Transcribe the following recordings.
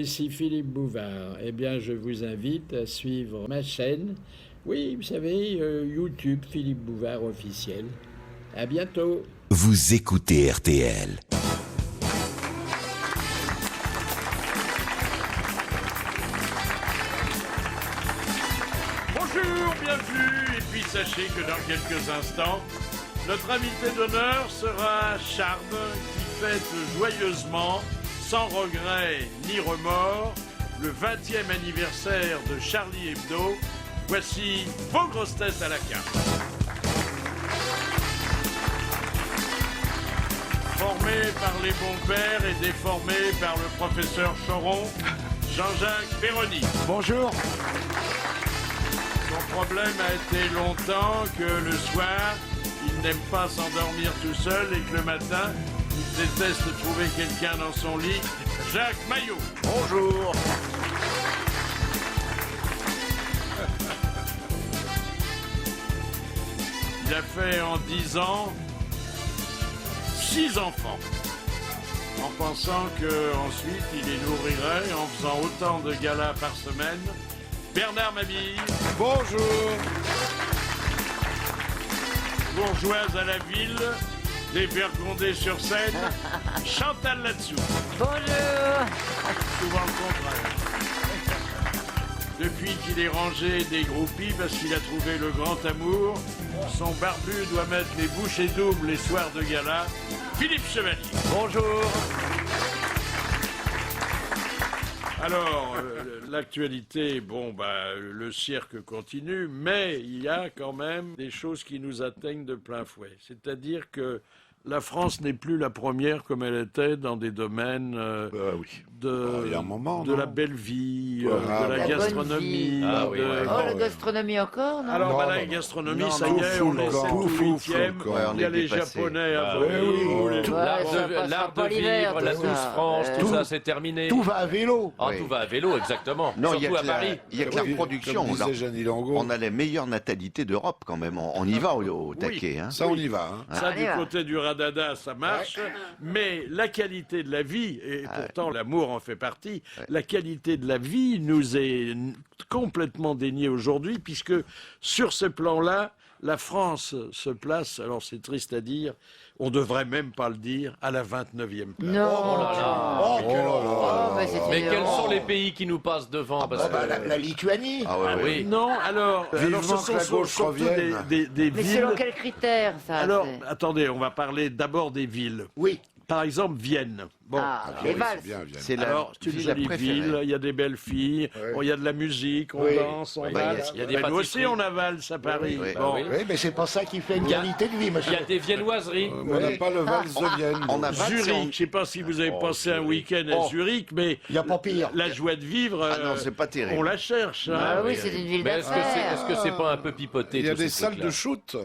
ici Philippe Bouvard. Eh bien, je vous invite à suivre ma chaîne. Oui, vous savez, YouTube Philippe Bouvard officiel. À bientôt. Vous écoutez RTL. Bonjour, bienvenue. Et puis sachez que dans quelques instants, notre invité d'honneur sera Charme, qui fête joyeusement, sans regret ni remords, le 20e anniversaire de Charlie Hebdo. Voici vos grosses têtes à la carte. Formé par les bons pères et déformé par le professeur Choron, Jean-Jacques Perroni. Bonjour. Son problème a été longtemps que le soir, il n'aime pas s'endormir tout seul et que le matin, il déteste trouver quelqu'un dans son lit. Jacques Maillot. Bonjour. Il a fait en 10 ans 6 enfants, en pensant qu'ensuite il les nourrirait en faisant autant de galas par semaine. Bernard Mabille. Bonjour. Bourgeoise à la ville, dévergondée sur scène, Chantal là-dessous. Bonjour. Souvent le contraire. Depuis qu'il est rangé des groupies parce qu'il a trouvé le grand amour, son barbu doit mettre les bouchées doubles les soirs de gala. Philippe Chevalier. Bonjour. Alors, l'actualité, le cirque continue, mais il y a quand même des choses qui nous atteignent de plein fouet. C'est-à-dire que la France n'est plus la première comme elle était dans des domaines Il y a un moment, de non la belle vie, de La la bonne gastronomie. vie. Ah oui, ouais. La gastronomie encore, non? Alors, Non, la non. gastronomie, Non, ça non, y est, on est full 7 corps. ou Full 8e. corps. Il y a les dépassé. Japonais à Ah Paris. oui. L'art de vivre, la tout Douce ça. France, tout Tout- ça, c'est terminé. Tout va à vélo. Ah, Oui. tout va à vélo, exactement. Non, il y a Surtout que à Paris. il y a que la production. Comme disait Jeanne Hilango. On a la meilleure natalité d'Europe quand même. On y va au taquet. Hein. Ça, on y va. Hein. Ça, Allez, du va. côté du radada, ça marche. Mais la qualité de la vie, et pourtant l'amour en fait partie, la qualité de la vie nous est complètement déniée aujourd'hui, puisque sur ce plan-là, la France se place, alors c'est triste à dire, on devrait même pas le dire, à la 29e place. Non. Oh là là. Oh, quel horreur. Oh, mais c'est Mais une quels honte. sont les pays qui nous passent devant parce que... la Lituanie. Ah ouais, Ah ouais. oui. Non, alors Vivement ce sont que la gauche surtout revienne. des Mais villes. selon quels critères, ça? Alors, c'est- attendez, on va parler d'abord des villes. Oui. Par exemple, Vienne. Bon, Ah, Ah les oui, valses. c'est bien, bien. C'est la alors, c'est une ville jolie préférée. ville, il y a des belles filles, Ouais. bon, il y a de la musique, on Oui. danse, on Oui, valse. il y a des Ben, nous pâtisseries. aussi, on a valse à Paris. Oui, oui. Bon. Bah oui. Oui, mais c'est pas ça qui fait une Il y a- qualité de vie, Il monsieur. y a des viennoiseries. On n'a pas le valse de Vienne. On a nous. 20 Zurich, secondes. je ne sais pas si vous avez passé un week-end à Oh. Zurich, mais Il y a pas pire. la joie de vivre, Ah non, c'est pas terrible. on la cherche. hein. Ah oui, c'est une ville Mais est-ce que c'est d'affaires. pas un peu pipoté Il y a tous des ces salles trucs-là de shoot.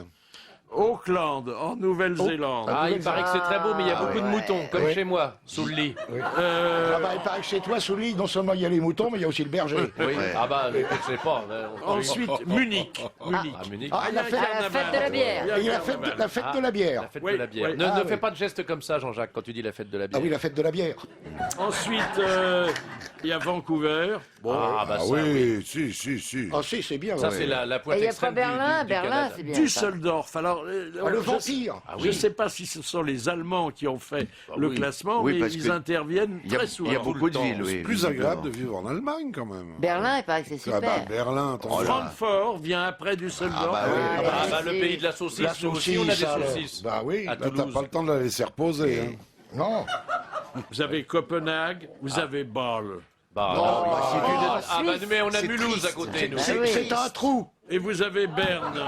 Auckland, en Nouvelle-Zélande. Ah, il paraît que c'est très beau, mais il y a Ah, beaucoup de ouais. moutons, comme Oui. chez moi, sous le lit. Ah bah, il paraît que chez toi, sous le lit, non seulement il y a les moutons, mais il y a aussi le berger. Oui. Ouais. Ah bah, je sais pas. Ensuite, Munich. Munich. À Munich. Ah, la Il y a fête, un la fête de la bière. Il y a et la un fête, carnaval. la fête de la bière. La fête Oui, de la bière. oui. Ne Ah, fais oui. pas de gestes comme ça, Jean-Jacques, quand tu dis la fête de la Ah bière. oui, la fête de la bière. Ensuite, il y a Vancouver. Bon, Ah bah Ah ça, oui, si. Ah si, c'est bien. Ça, ouais. c'est la Et pointe il n'y a pas extrême Berlin? du Berlin, Canada. c'est bien. ça. Düsseldorf. Alors, Ah, le je- vampire. Ah Je oui. ne sais pas si ce sont les Allemands qui ont fait le oui. classement, Oui, mais parce ils que interviennent Il y a, très il souvent. y a beaucoup de temps. villes, oui. C'est plus visiblement. agréable de vivre en Allemagne quand même. Berlin, il paraît que c'est Ah bah, super. Berlin, attends. Francfort vient après Düsseldorf. Ah bah oui. Ah, Ah les bah le saucisses. pays de la saucisse, La nous aussi on a des saucisse, alors. saucisses. Bah oui, À là t'as Toulouse. pas le temps de la laisser reposer. Hein. Non. Vous avez Copenhague, vous avez Bâle. Bah, Non, non. bah, c'est une- Ah bah mais on a c'est Mulhouse triste. à côté, nous. Ah C'est oui. c'est un trou. Et vous avez Berne.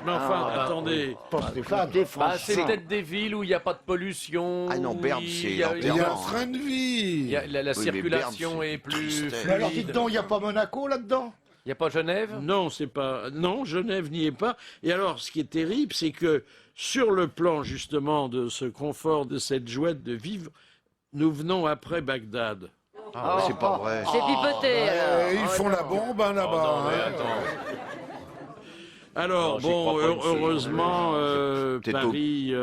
Mais enfin, bah, attendez. Pas Stéphane. Des Bah, c'est franchement. peut-être des villes où il n'y a pas de pollution. Ah non, où Berne, il c'est y a- Il y a un l'enterrement. train de vie. il y a- la Oui, mais circulation Berne, c'est est plus triste. Mais alors fluide. dites donc, il n'y a pas Monaco là-dedans? Il n'y a pas Genève? Non, c'est pas. Non, Genève n'y est pas. Et alors, ce qui est terrible, c'est que sur le plan justement de ce confort, de cette joie de vivre, nous venons après Bagdad. Ah, ouais, c'est pas vrai. C'est pipoté, alors. Ils font la bombe hein, là-bas. Oh non, mais hein. attends. Alors, Non, j'y bon, crois pas une seconde. heureusement, C'est Paris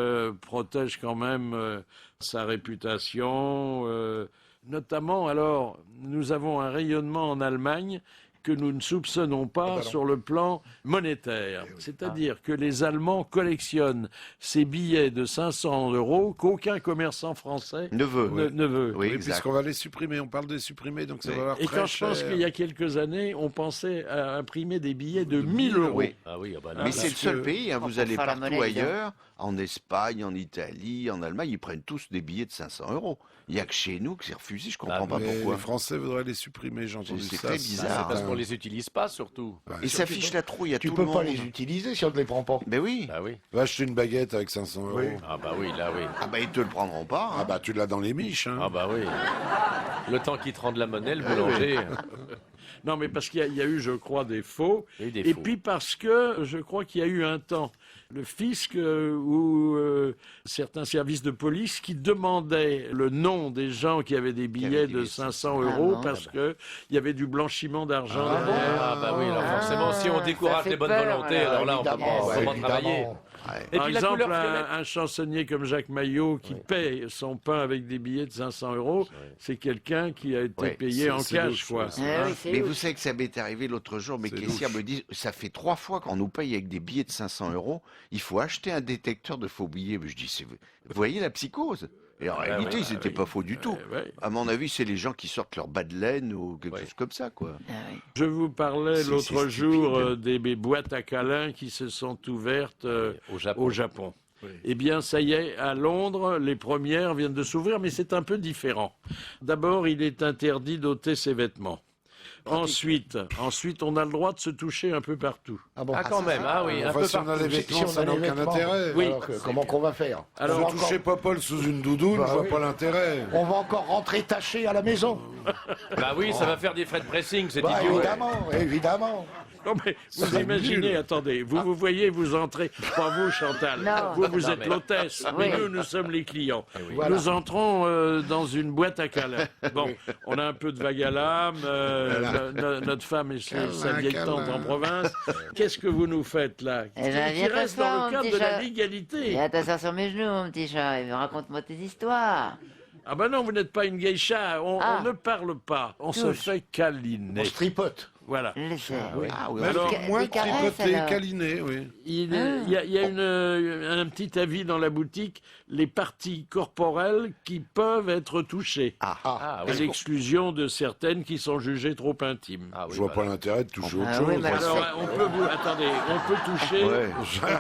protège quand même sa réputation. Notamment, alors, nous avons un rayonnement en Allemagne que nous ne soupçonnons pas sur le plan monétaire. C'est-à-dire que les Allemands collectionnent ces billets de 500 € qu'aucun commerçant français Ne veut. ne veut. Oui, Oui, exact. puisqu'on va les supprimer, on parle de les supprimer, donc ça Oui. va avoir Et très quand je pense cher. qu'il y a quelques années, on pensait à imprimer des billets de 1000 €. Oui. Ah oui, ah bah, Mais c'est le seul pays, hein, pour vous allez faire la partout monnaie, ailleurs, en Espagne, en Italie, en Allemagne, ils prennent tous des billets de 500 €. Il n'y a que chez nous que c'est refusé, je comprends pas Mais pourquoi. les Français voudraient les supprimer, j'ai entendu C'est ça. très c'est bizarre. parce qu'on les utilise pas surtout. Et ça fiche la trouille à Tu tout peux le pas monde. les utiliser si on ne les prend pas. Ben oui. Ah oui. Va acheter une baguette avec 500 €. Oui. Ah bah oui, là oui. Ah bah ils te le prendront pas. Ah hein. bah tu l'as dans les miches. Hein. Ah bah oui. Le temps qu'il te rende la monnaie, le boulanger. Non, mais parce qu'il y a eu, je crois, des faux. Il y a eu des Et faux. puis parce que je crois qu'il y a eu un temps, le fisc ou certains services de police qui demandaient le nom des gens qui avaient des billets des de billets 500 Ah € bon parce que il y avait du blanchiment d'argent Ah derrière. Ah bah oui, alors Ah, forcément, si on ça décourage fait les bonnes peur, volontés, alors, alors là, on peut Évidemment, pas comment travailler. évidemment. Et Par puis la exemple, couleur violette. un chansonnier comme Jacques Maillot qui paye son pain avec des billets de 500 €, c'est quelun qui a été Ouais, payé en c'est cash, louche, quoi. ouais. Ah oui, c'est Mais louche. vous savez que ça m'est arrivé l'autre jour, mes C'est caissières louche. me disent, ça fait 3 fois qu'on nous paye avec des billets de 500 €, il faut acheter un détecteur de faux billets. Mais je dis, vous voyez la psychose? Et en réalité, ouais, ils n'étaient oui. pas faux du tout. Ouais. À mon avis, c'est les gens qui sortent leur bas de laine ou quelque chose comme ça, quoi. Ah oui. Je vous parlais C'est l'autre stupide. jour des boîtes à câlins qui se sont ouvertes Au Japon. au Japon. Eh bien, ça y est, à Londres, les premières viennent de s'ouvrir, mais c'est un peu différent. D'abord, il est interdit d'ôter ses vêtements. Ensuite, on a le droit de se toucher un peu partout. Ah bon. Ah quand même, ah oui, un Enfin, peu si on a partout. les vêtements, ça n'a les aucun vêtements, intérêt. Oui. alors comment qu'on va faire? Alors, on, va Alors, toucher encore, Popol sous une doudoune, Bah je vois oui. pas l'intérêt. on va encore rentrer taché à la maison. Bah oui, ça va faire des frais de pressing, c'est Bah, idiot. évidemment, évidemment. non, mais vous C'est imaginez, nul. attendez, vous voyez, vous entrez, pas vous Chantal, Non. vous Non, êtes mais- l'hôtesse, Oui. mais nous sommes les clients. Voilà. Nous entrons dans une boîte à câlins. Bon, on a un peu de vague à l'âme, notre femme est sa vieille câlin. tante en province. Qu'est-ce que vous nous faites là Eh ben, Qui viens reste t'asseoir, dans mon le cadre petit de la chat. légalité. Viens t'asseoir sur mes genoux, mon petit chat, et raconte-moi tes histoires. Ah ben non, vous n'êtes pas une geisha, on Ah. ne parle pas, on se Touche. fait câliner. On se tripote. Voilà. Je le sais. Ah oui, Mais Alors, moins des caresses, tripoté, alors. câliné, oui. Il y a un petit avis dans la boutique, les parties corporelles qui peuvent être touchées, Ah à oui. l'exclusion de certaines qui sont jugées trop intimes. Ah oui, Je vois voilà. pas l'intérêt de toucher autre Ah oui, chose. mais Alors, on peut toucher, Ouais.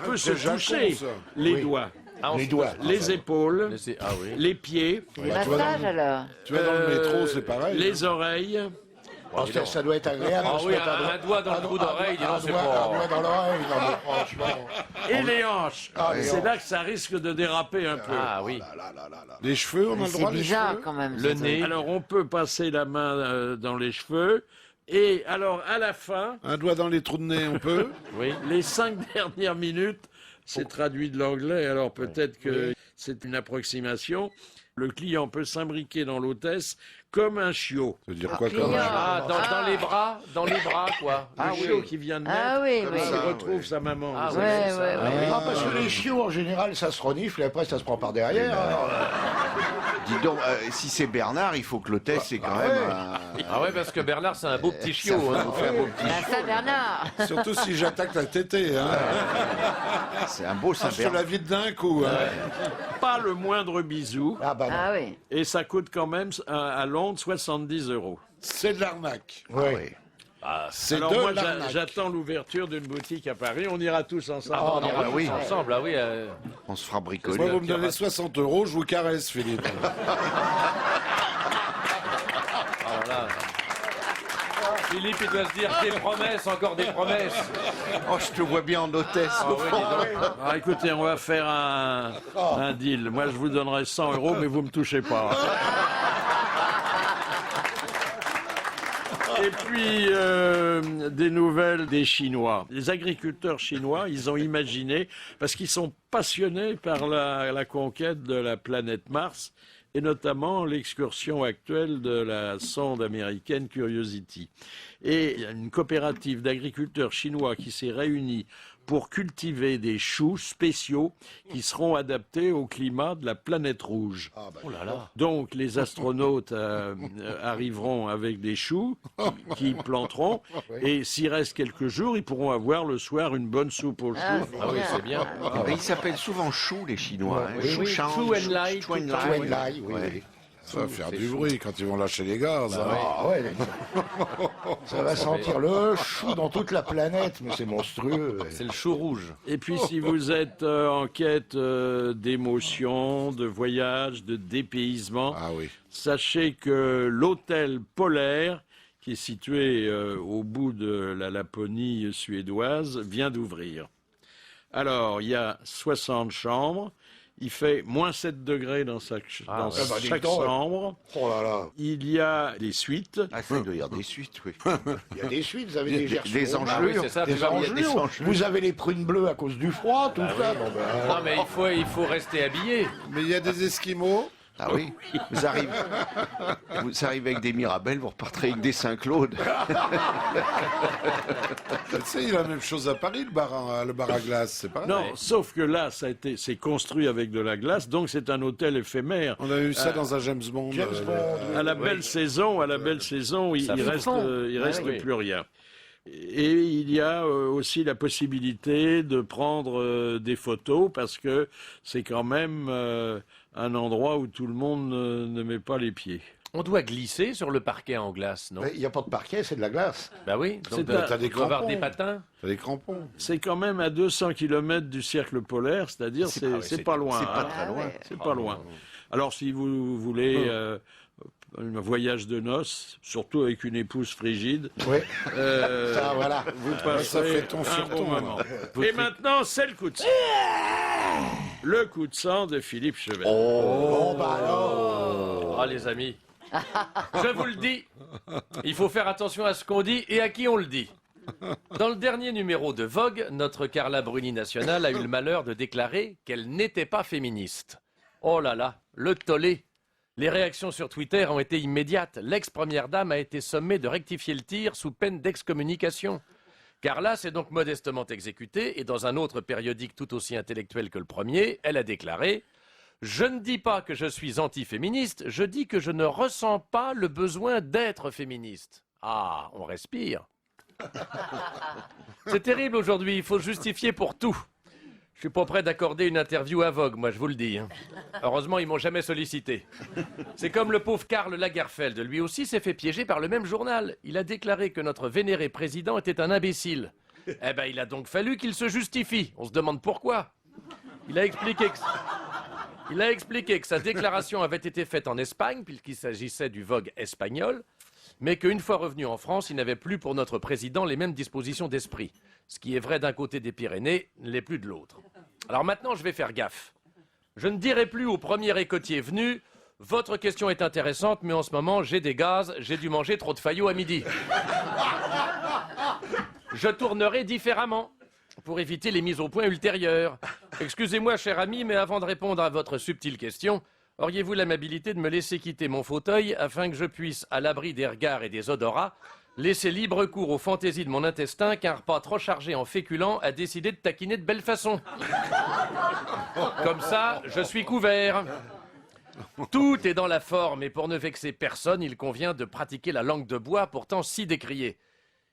on peut se C'est Jacon, toucher ça. les Oui. doigts, Ah, on Les se- doigts. les épaules, Ah oui. les pieds, C'est des Bah, tu vois, massages, alors. Tu vas dans le métro, c'est pareil. les oreilles. Oh, ça doit être agréable. Ah de se oui, mettre un doigt dans le trou d'oreille, dis donc, un c'est doigt pas... dans l'oreille, non, mais franchement. Et les hanches. Ah, les C'est hanches. là que ça risque de déraper un peu. Ah oui. Les cheveux, on a Mais le c'est droit, les bizarre, cheveux quand même. Le ce truc. nez. Alors on peut passer la main dans les cheveux. Et alors à la fin, Un doigt dans les trous de nez, on peut. Oui. les 5 dernières minutes, c'est traduit de l'anglais, alors peut-être que c'est une approximation. Le client peut s'imbriquer dans l'hôtesse comme un chiot. Ça veut dire quoi client. comme Ah, dans les bras, quoi. Un chiot qui vient de naître, Ah oui, comme oui. s'il ça, retrouve oui. sa maman. Ah vous ouais, savez, ouais, ça. ouais. Ah, parce que les chiots, en général, ça se renifle et après, ça se prend par derrière. alors. Dis donc, si c'est Bernard, il faut que l'hôtesse, c'est quand même Ah ouais, parce que Bernard, c'est un beau petit ça chiot. va Hein. nous faire un beau petit Ah, ça, Bernard. Surtout si j'attaque la tétée. Hein. C'est un beau Ah, je te Saint-Bernard. la vide d'un coup. Hein. Pas le moindre bisou. Ah bah non. Ah oui. Et ça coûte quand même à Londres 70 €. C'est de l'arnaque. Ouais. Oui. C'est Alors de moi, l'arnaque. j'attends l'ouverture d'une boutique à Paris. On ira tous ensemble. Oh, On ira bah oui. tous ensemble, ah oui. On se fera bricoler. Moi, vous me donnez 60 €, je vous caresse, Philippe. Alors là... Philippe, il doit se dire des promesses, encore des promesses. Oh, je te vois bien en hôtesse. Ah oui, dis donc. Alors, écoutez, on va faire un deal. Moi, je vous donnerai 100 €, mais vous me touchez pas. Et puis, des nouvelles des Chinois. Les agriculteurs chinois, ils ont imaginé, parce qu'ils sont passionnés par la conquête de la planète Mars, et notamment l'excursion actuelle de la sonde américaine Curiosity. Et il y a une coopérative d'agriculteurs chinois qui s'est réunie pour cultiver des choux spéciaux qui seront adaptés au climat de la planète rouge. Ah, bah, Oh là là. Donc les astronautes arriveront avec des choux qu'ils planteront et s'il reste quelques jours, ils pourront avoir le soir une bonne soupe aux choux. Ah oui, c'est bien. Mais ils s'appellent souvent chou, les Chinois. hein. Oui, Chou oui, Shang, chou and lai, chou and tout lai, ça. Chou and oui. lai, oui, Ouais. oui. Ça va faire c'est du chaud. bruit quand ils vont lâcher les gaz. hein. Ah ouais, ça va sentir le chou dans toute la planète, mais c'est monstrueux. C'est le chou rouge. Et puis si vous êtes en quête d'émotion, de voyage, de dépaysement, Ah oui. sachez que l'hôtel Polaire, qui est situé au bout de la Laponie suédoise, vient d'ouvrir. Alors, il y a 60 chambres. Il fait moins 7 degrés dans bah, dis chaque donc, chambre. Oh là là, Il y a des suites. Ah, ça, il doit y avoir des suites, oui. il y a des suites, vous avez des gerçures. Des Ah oui, engelures. c'est ça. Des tu vas- il y a des engelures. engelures. Vous avez les prunes bleues à cause du froid, tout ça. Bon, ben, Non, mais il faut rester habillé. Mais il y a des Esquimaux. Ah oui. Vous arrivez avec des Mirabelles, vous repartirez avec des Saint-Claude. Tu sais, il y a la même chose à Paris, le bar à glace, c'est pareil. Non, sauf que là, c'est construit avec de la glace, donc c'est un hôtel éphémère. On a eu ça dans un James Bond. James Bond. À la belle saison, il Ça reste, fond. il reste Oui. plus rien. Et il y a aussi la possibilité de prendre des photos parce que c'est quand même un endroit où tout le monde ne met pas les pieds. On doit glisser sur le parquet en glace, non? Mais il n'y a pas de parquet, c'est de la glace. Bah oui. Donc, C'est un- T'as des il doit avoir crampons. des patins. T'as des crampons. C'est quand même à 200 km du cercle polaire, c'est-à-dire c'est pas loin. C'est pas hein. très loin. C'est pas loin. Alors si vous voulez un voyage de noces, surtout avec une épouse frigide, Oui, euh, ça, voilà. vous passerez ça fait ton un sur bon ton, moment. là. Et maintenant, c'est le coup de sang. Le coup de sang de Philippe Chevalier. Bon, bah alors. Ah, les amis. Je vous le dis, il faut faire attention à ce qu'on dit et à qui on le dit. Dans le dernier numéro de Vogue, notre Carla Bruni nationale a eu le malheur de déclarer qu'elle n'était pas féministe. Oh là là, le tollé. Les réactions sur Twitter ont été immédiates. L'ex-première dame a été sommée de rectifier le tir sous peine d'excommunication. Carla s'est donc modestement exécutée et dans un autre périodique tout aussi intellectuel que le premier, elle a déclaré « Je ne dis pas que je suis anti-féministe, je dis que je ne ressens pas le besoin d'être féministe. » Ah, on respire. C'est terrible aujourd'hui, il faut justifier pour tout. Je suis pas prêt d'accorder une interview à Vogue, moi je vous le dis. hein. Heureusement, ils m'ont jamais sollicité. C'est comme le pauvre Karl Lagerfeld, lui aussi s'est fait piéger par le même journal. Il a déclaré que notre vénéré président était un imbécile. Eh ben, il a donc fallu qu'il se justifie. On se demande pourquoi. Il a expliqué que sa déclaration avait été faite en Espagne, puisqu'il s'agissait du Vogue espagnol, mais qu'une fois revenu en France, il n'avait plus pour notre président les mêmes dispositions d'esprit. Ce qui est vrai d'un côté des Pyrénées, ne l'est plus de l'autre. Alors maintenant, je vais faire gaffe. Je ne dirai plus au premier écotier venu « Votre question est intéressante, mais en ce moment, j'ai des gaz, j'ai dû manger trop de faillots à midi. » Je tournerai différemment pour éviter les mises au point ultérieures. Excusez-moi, cher ami, mais avant de répondre à votre subtile question, auriez-vous l'amabilité de me laisser quitter mon fauteuil afin que je puisse, à l'abri des regards et des odorats, laisser libre cours aux fantaisies de mon intestin qu'un repas trop chargé en féculents a décidé de taquiner de belle façon. Comme ça, je suis couvert. Tout est dans la forme et pour ne vexer personne, il convient de pratiquer la langue de bois pourtant si décriée.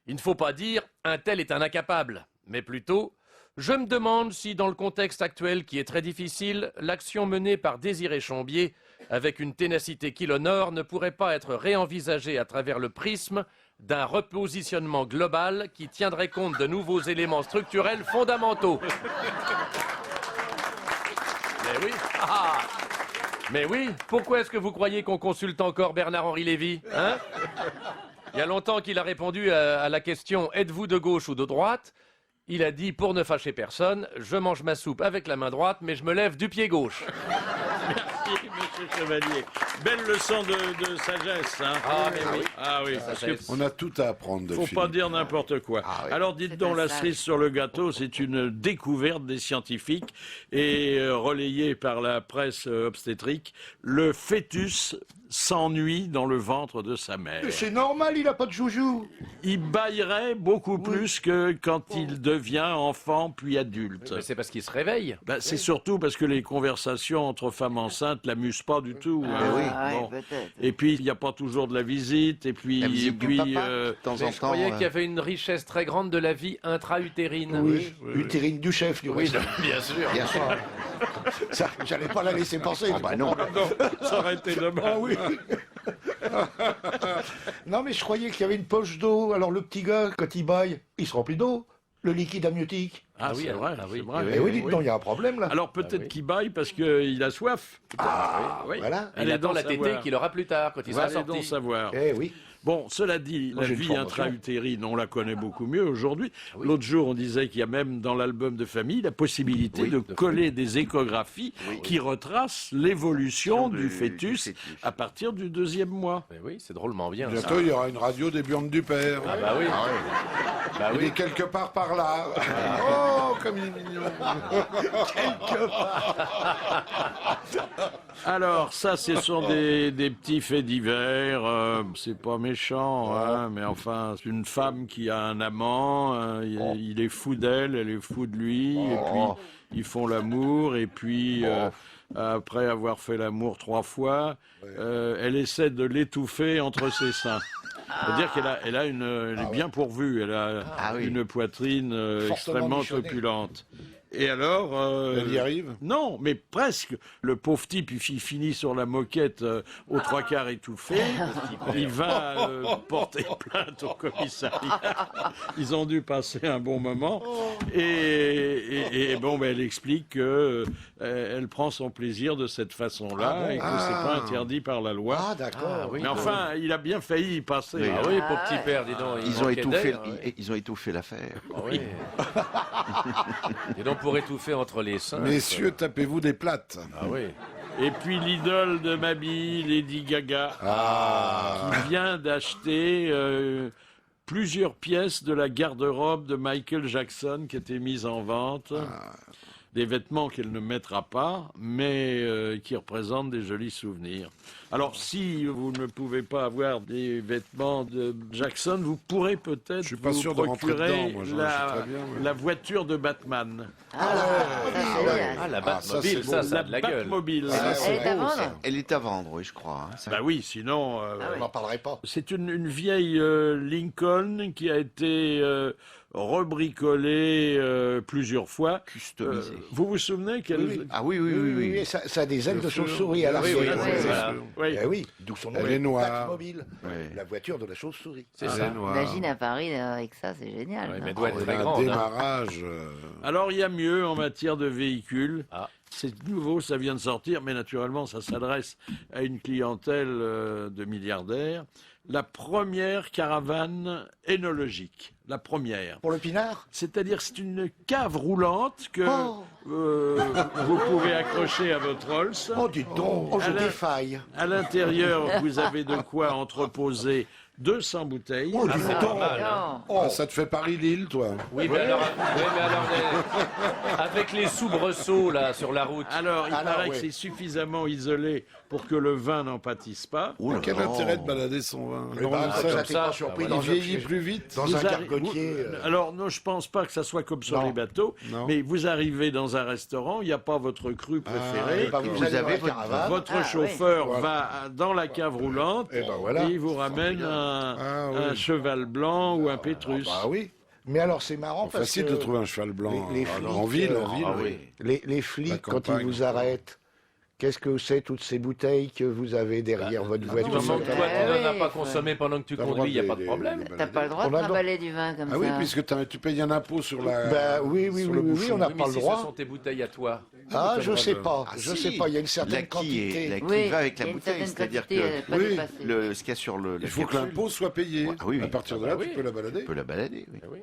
Il ne faut pas dire « un tel est un incapable », mais plutôt « je me demande si, dans le contexte actuel qui est très difficile, l'action menée par Désiré Chambier, avec une ténacité qui l'honore, ne pourrait pas être réenvisagée à travers le prisme d'un repositionnement global qui tiendrait compte de nouveaux éléments structurels fondamentaux. » Mais oui. Ah. Mais oui, pourquoi est-ce que vous croyez qu'on consulte encore Bernard-Henri Lévy, hein? Il y a longtemps qu'il a répondu à la question « Êtes-vous de gauche ou de droite ?» Il a dit, pour ne fâcher personne, « Je mange ma soupe avec la main droite, mais je me lève du pied gauche. » Merci, monsieur Chevalier. Belle leçon de sagesse. Hein. Ah, mais oui. Ah oui, parce que On a tout à apprendre de faut Philippe. pas dire n'importe quoi. Ah oui. Alors dites C'est donc, un la sage. cerise sur le gâteau, c'est une découverte des scientifiques et relayée par la presse obstétrique. Le fœtus s'ennuie dans le ventre de sa mère. Mais c'est normal, il a pas de joujou. Il bâillerait beaucoup plus que quand il devient enfant puis adulte. Mais c'est parce qu'il se réveille. Ben, c'est surtout parce que les conversations entre femmes enceintes l'amusent pas du tout. hein. oui. Ah, Bon. ouais, peut-être. Et puis il n'y a pas toujours de la visite. Et puis, La visite du papa, euh, de temps Mais en je temps. croyais qu'il y avait une richesse très grande de la vie intra-utérine. Oui, utérine du chef, du Oui, reste. bien sûr. Bien sûr. Ça, j'allais pas la laisser penser. Ah bah non. ça aurait été dommage. Ah oui. Non, mais je croyais qu'il y avait une poche d'eau. Alors le petit gars, quand il baille, il se remplit d'eau. Le liquide amniotique. Ah, oui, c'est alors, vrai, ah oui. c'est vrai. Eh oui, dites donc, il y a un problème là. Alors peut-être oui. qu'il baille parce qu'il a soif. Oui. Voilà. Il Allez attend donc la tétée savoir. qu'il aura plus tard, quand il sera Allez donc sorti. savoir. Eh oui. Bon, cela dit, Moi, la j'ai une vie formation. intra-utérine, on la connaît beaucoup mieux aujourd'hui. oui. L'autre jour, on disait qu'il y a même dans l'album de famille la possibilité Oui, de de coller des échographies qui retracent l'évolution du fœtus à partir du 2e mois. Mais oui, c'est drôlement bien. ça. Bientôt, il y aura une radio des Burnes du Père. Ah bah oui. Bah Il oui. est quelque part par là. Oh, comme il est mignon. Alors, ça, ce sont des petits faits divers. C'est pas méchant, hein, mais enfin, c'est une femme qui a un amant. Il est fou d'elle, elle est fou de lui. Et puis, ils font l'amour. Et puis, après avoir fait l'amour 3 fois, elle essaie de l'étouffer entre ses seins. C'est-à-dire elle est bien pourvue. Elle a une poitrine extrêmement michonnée. opulente. Et alors... Elle y arrive. Non, mais presque. Le pauvre type, il finit sur la moquette aux 3/4 étouffé. Il va porter plainte au commissariat. Ils ont dû passer un bon moment. Et bon, ben, elle explique que elle prend son plaisir de cette façon-là et que c'est pas interdit par la loi. Ah, d'accord. Ah oui. Mais enfin, il a bien failli y passer. Oui. hein. Ah oui, pauvre petit père, dis donc. il Ils ont manquait étouffé, d'air, ouais. ils ont étouffé l'affaire. Ah oui. Et donc pour étouffer entre les seins. Messieurs, tapez-vous des plates. Ah oui. Et puis l'idole de ma bille, Lady Gaga, qui vient d'acheter plusieurs pièces de la garde-robe de Michael Jackson qui étaient mises en vente. Des vêtements qu'elle ne mettra pas, mais qui représentent des jolis souvenirs. Alors, si vous ne pouvez pas avoir des vêtements de Jackson, vous pourrez peut-être Je suis pas vous sûr de rentrer procurer dedans, moi, j'en sais très bien, mais- la voiture de Batman. Ça, c'est bien. Ah, la Ah, ça, Batmobile, c'est ça, beau. ça a de la gueule. Batmobile. Elle est à vendre. Elle est à vendre, oui, je crois. hein. Ça- Bah oui, sinon... On n'en parlerait pas. C'est une vieille Lincoln qui a été rebricolée plusieurs fois. Customisée. Vous vous souvenez qu'elle... Oui, oui. Ah oui, oui, oui, oui. Ça a des ailes de chauve-souris à Oui, l'arrière. oui, oui, oui, voilà. oui. Eh oui, d'où son nom. Elle est noire. Batmobile. Ouais. La voiture de la chauve-souris. C'est Elle ça. est noire. Imagine à Paris avec ça, c'est génial. Ouais, non mais elle doit être Il y très a un grande. hein. démarrage. Alors il y a mieux en matière de véhicules. Ah. C'est nouveau, ça vient de sortir, mais naturellement ça s'adresse à une clientèle de milliardaires. La première caravane énologique. La première. Pour le pinard. C'est-à-dire c'est une cave roulante que vous pouvez accrocher à votre Rolls. Oh, dites donc. Oh, je Alors- défaille. À l'intérieur, vous avez de quoi entreposer 200 bouteilles. Oh, dites c'est donc. pas mal. Non. Ah, ça te fait Paris-Lille, toi. Oui, mais alors, avec les soubresauts là sur la route. Alors, il Alors, paraît que ouais. c'est suffisamment isolé pour que le vin n'en pâtisse pas. Oh là Quel là. intérêt de balader son vin Eh Non, ben, ça, ça, t'es ça, pas surpris ah, il dans vieillit plus vite. dans Vous un arri- cargotier. Alors, non, je pense pas que ça soit comme sur Non. les bateaux, Non. mais vous arrivez dans un restaurant, il n'y a pas votre cru préféré. Eh ben, vous Vous allez dans avez la votre- caravane. Votre Ah, chauffeur oui. va dans la cave roulante Eh ben, voilà. et il vous ramène un, Ah, oui. un cheval blanc ou un pétrus. Bah oui. Mais alors, c'est marrant parce Facile que de trouver un cheval blanc les hein, flics, en ville. En ah ville. oui. les flics, La quand ils campagne. vous arrêtent, qu'est-ce que c'est toutes ces bouteilles que vous avez derrière votre Du voiture moment que toi, Eh tu n'en as oui, pas faut- consommé pendant que tu T'as le droit conduis, il n'y a de pas de les- problème. les T'as pas le droit On de a- trimballer du vin comme Ah oui, ça. puisque tu payes un impôt sur la. Bah oui, oui, sur oui, le oui, bouchon. on n'a Oui, mais pas le si droit. ce sont tes bouteilles à toi. Ah, je droit sais de- pas, Ah, je si. sais pas, il y a une certaine La qui quantité. la qui Oui, va avec il y la a une bouteille, certaine c'est-à-dire quantité, que pas oui, dépassée. ce qu'il y a sur le. Il faut que l'impôt soit payé. Ah oui, oui. À partir de là, Ah oui. tu peux la balader. Tu peux la balader, oui. Oui.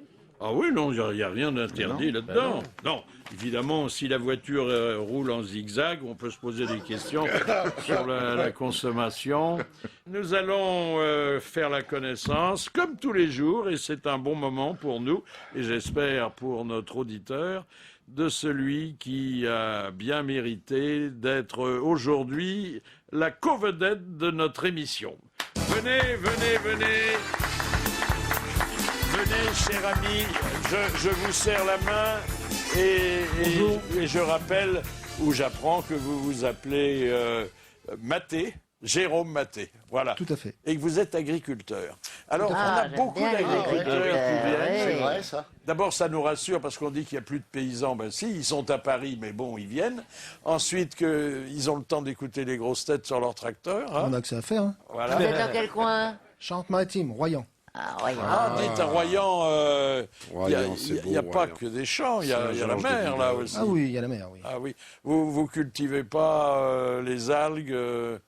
Ah oui, non, il n'y a rien d'interdit Non, là-dedans. Non, évidemment, si la voiture roule en zigzag, on peut se poser des questions sur la consommation. Nous allons faire la connaissance, comme tous les jours, et c'est un bon moment pour nous, et j'espère pour notre auditeur, de celui qui a bien mérité d'être aujourd'hui la co-vedette de notre émission. Venez, venez, venez. Venez, cher ami, je vous serre la main et je rappelle ou j'apprends que vous vous appelez Maté, Jérôme Maté. Voilà. Tout à fait. Et que vous êtes agriculteur. Alors, on Ah, a j'aime beaucoup bien d'agriculteurs qui viennent. ouais. C'est vrai, ça. D'abord, ça nous rassure parce qu'on dit qu'il n'y a plus de paysans. Ben si, ils sont à Paris, mais bon, ils viennent. Ensuite, qu'ils ont le temps d'écouter les grosses têtes sur leur tracteur. Hein. On a que ça à faire. Hein. Voilà. Vous êtes dans quel coin? Charente-Maritime, Royan. Ah, ouais. Ah, dites à Royan, Royan, c'est il n'y a beau, pas Royan. que des champs, il y a la Saint-Georges de mer là Villers. aussi. Ah oui, il y a la mer, oui. Ah oui. Vous cultivez pas les algues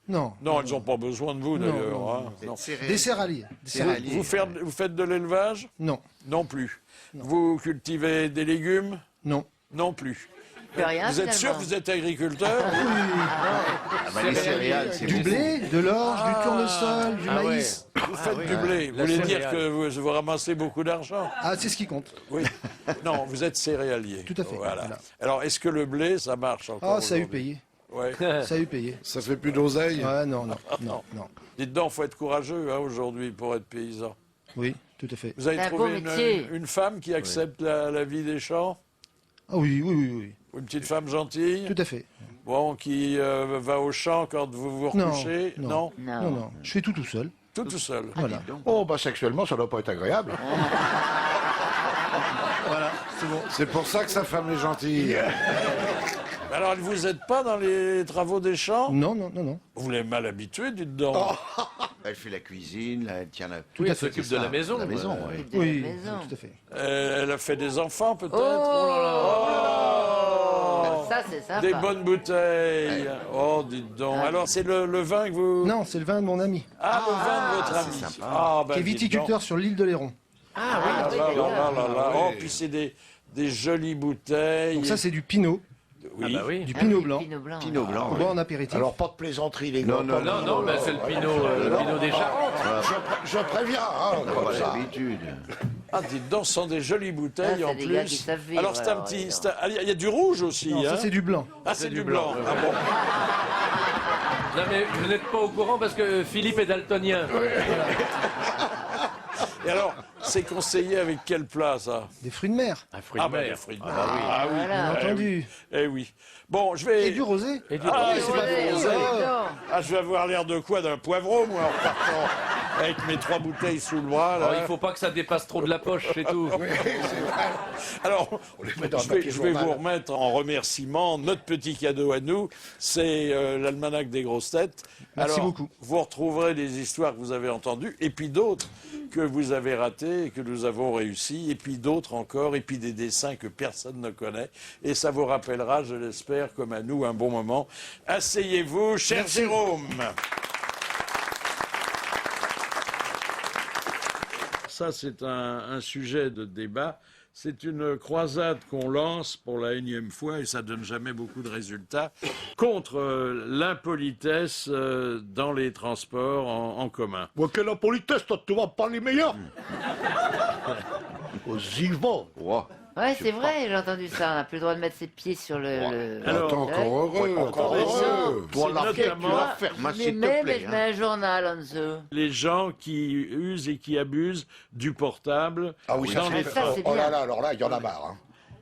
Non. Non, elles n'ont pas besoin de vous Non, d'ailleurs. non, hein. Des Non. céréales. Des céréaliers. Des céréaliers. Vous faites de l'élevage? Non. Non plus. Vous cultivez des légumes? Non. Non plus. Plus rien, Vous êtes sûr que finalement. vous êtes agriculteur? Ah bah, les céréales, c'est Du blé, de l'orge, du tournesol, du Ah ouais. maïs. Vous faites du blé. Vous La voulez dire céréale. que vous ramassez beaucoup d'argent? Ah, c'est ce qui compte. Oui. Non, vous êtes céréalier. Tout à fait, Voilà. voilà. Alors, est-ce que le blé, ça marche encore Ah, ça a eu aujourd'hui? payé. Ouais. Ça a eu payé. Ça fait plus d'oseille. Ouais, non. Dites donc, faut être courageux hein, aujourd'hui pour être paysan. Oui, tout à fait. Vous avez C'est un beau trouvé métier. une femme qui accepte la vie des champs? Ah oui. Une petite femme gentille? Tout à fait. Bon, qui va au champ quand vous vous Non, recouchez? non. Non. Non. Je fais tout seul. Tout seul. Voilà. Oh, bah sexuellement, ça doit pas être agréable. Voilà, c'est bon. C'est pour ça que sa femme est gentille. Alors, elle vous aide pas dans les travaux des champs? Non. Vous l'avez mal habituée, dites donc. Elle fait la cuisine, là, elle tient la... Tout Oui, à elle fait. s'occupe de la maison. La maison, ouais. oui. De la Oui, maison. tout à fait. Elle a fait des enfants, peut-être? Oh, ça, c'est sympa. Des bonnes bouteilles. Oh, dites donc. Alors, c'est le vin que vous... Non, c'est le vin de mon ami, Ah, le vin de votre ami. c'est sympa. Ah, ben, qui est dites viticulteur sur l'île de Léron. donc. Ah, là, là, là, là, là. Oh, puis c'est des jolies bouteilles. Donc ça, c'est du pinot, Oui. Ah bah oui. du Ah pinot oui, blanc. Pinot blanc. Pinot blanc. On oui. boit en apéritif. Alors, pas de plaisanterie, les gars. Non, non, Non, non, mais c'est le pinot des Charentes. Je préviens, hein, On comme a ça. l'habitude. Ah, dites donc, ce sont des jolies bouteilles Ah, c'est en des gars qui plus. savent vivre, Alors, c'est un alors, petit... alors. c'est un- Il y a du rouge aussi, Non, hein? ça c'est du blanc. Ah, c'est du blanc. Ah bon. Non, mais vous n'êtes pas au courant parce que Philippe est daltonien. Et alors, c'est conseillé avec quel plat, ça? Des fruits de mer, Un fruit de Ah, ben, mer. les fruits de mer. Ah oui. Ah oui. Voilà. bien entendu. Eh oui. Bon, je vais... Et du rosé. Et du Ah, rosé. c'est pas Ouais, du rosé. ouais, non. Ah, je vais avoir l'air de quoi? D'un poivreau, moi, en partant avec mes 3 bouteilles sous le bras, là. Oh, il faut pas que ça dépasse trop de la poche, c'est tout. Alors, met dans un je papier vais vous journal. remettre en remerciement notre petit cadeau à nous, c'est l'almanach des grosses têtes. Merci Alors, beaucoup. vous retrouverez des histoires que vous avez entendues, et puis d'autres que vous avez ratées et que nous avons réussi, et puis d'autres encore, et puis des dessins que personne ne connaît. Et ça vous rappellera, je l'espère, comme à nous, un bon moment. Asseyez-vous, cher Jérôme. Ça, c'est un sujet de débat. C'est une croisade qu'on lance pour la énième fois, et ça donne jamais beaucoup de résultats, contre l'impolitesse dans les transports en commun. Moi, quelle impolitesse, toi, tu vas pas les meilleurs. Aux Yvon. Ouais, c'est vrai, j'ai entendu ça. On n'a plus le droit de mettre ses pieds sur le... Alors, Attends, encore heureux, encore attendez, heureux. Toi, la c'est fête, tu notamment vas faire ma Mais s'il te même, plaît. je hein. mets un journal en dessous. les gens qui usent et qui abusent du portable Ah oui, ça, dans les ça, transports. c'est Oh là bien. là, alors là, il y en a marre. Hein.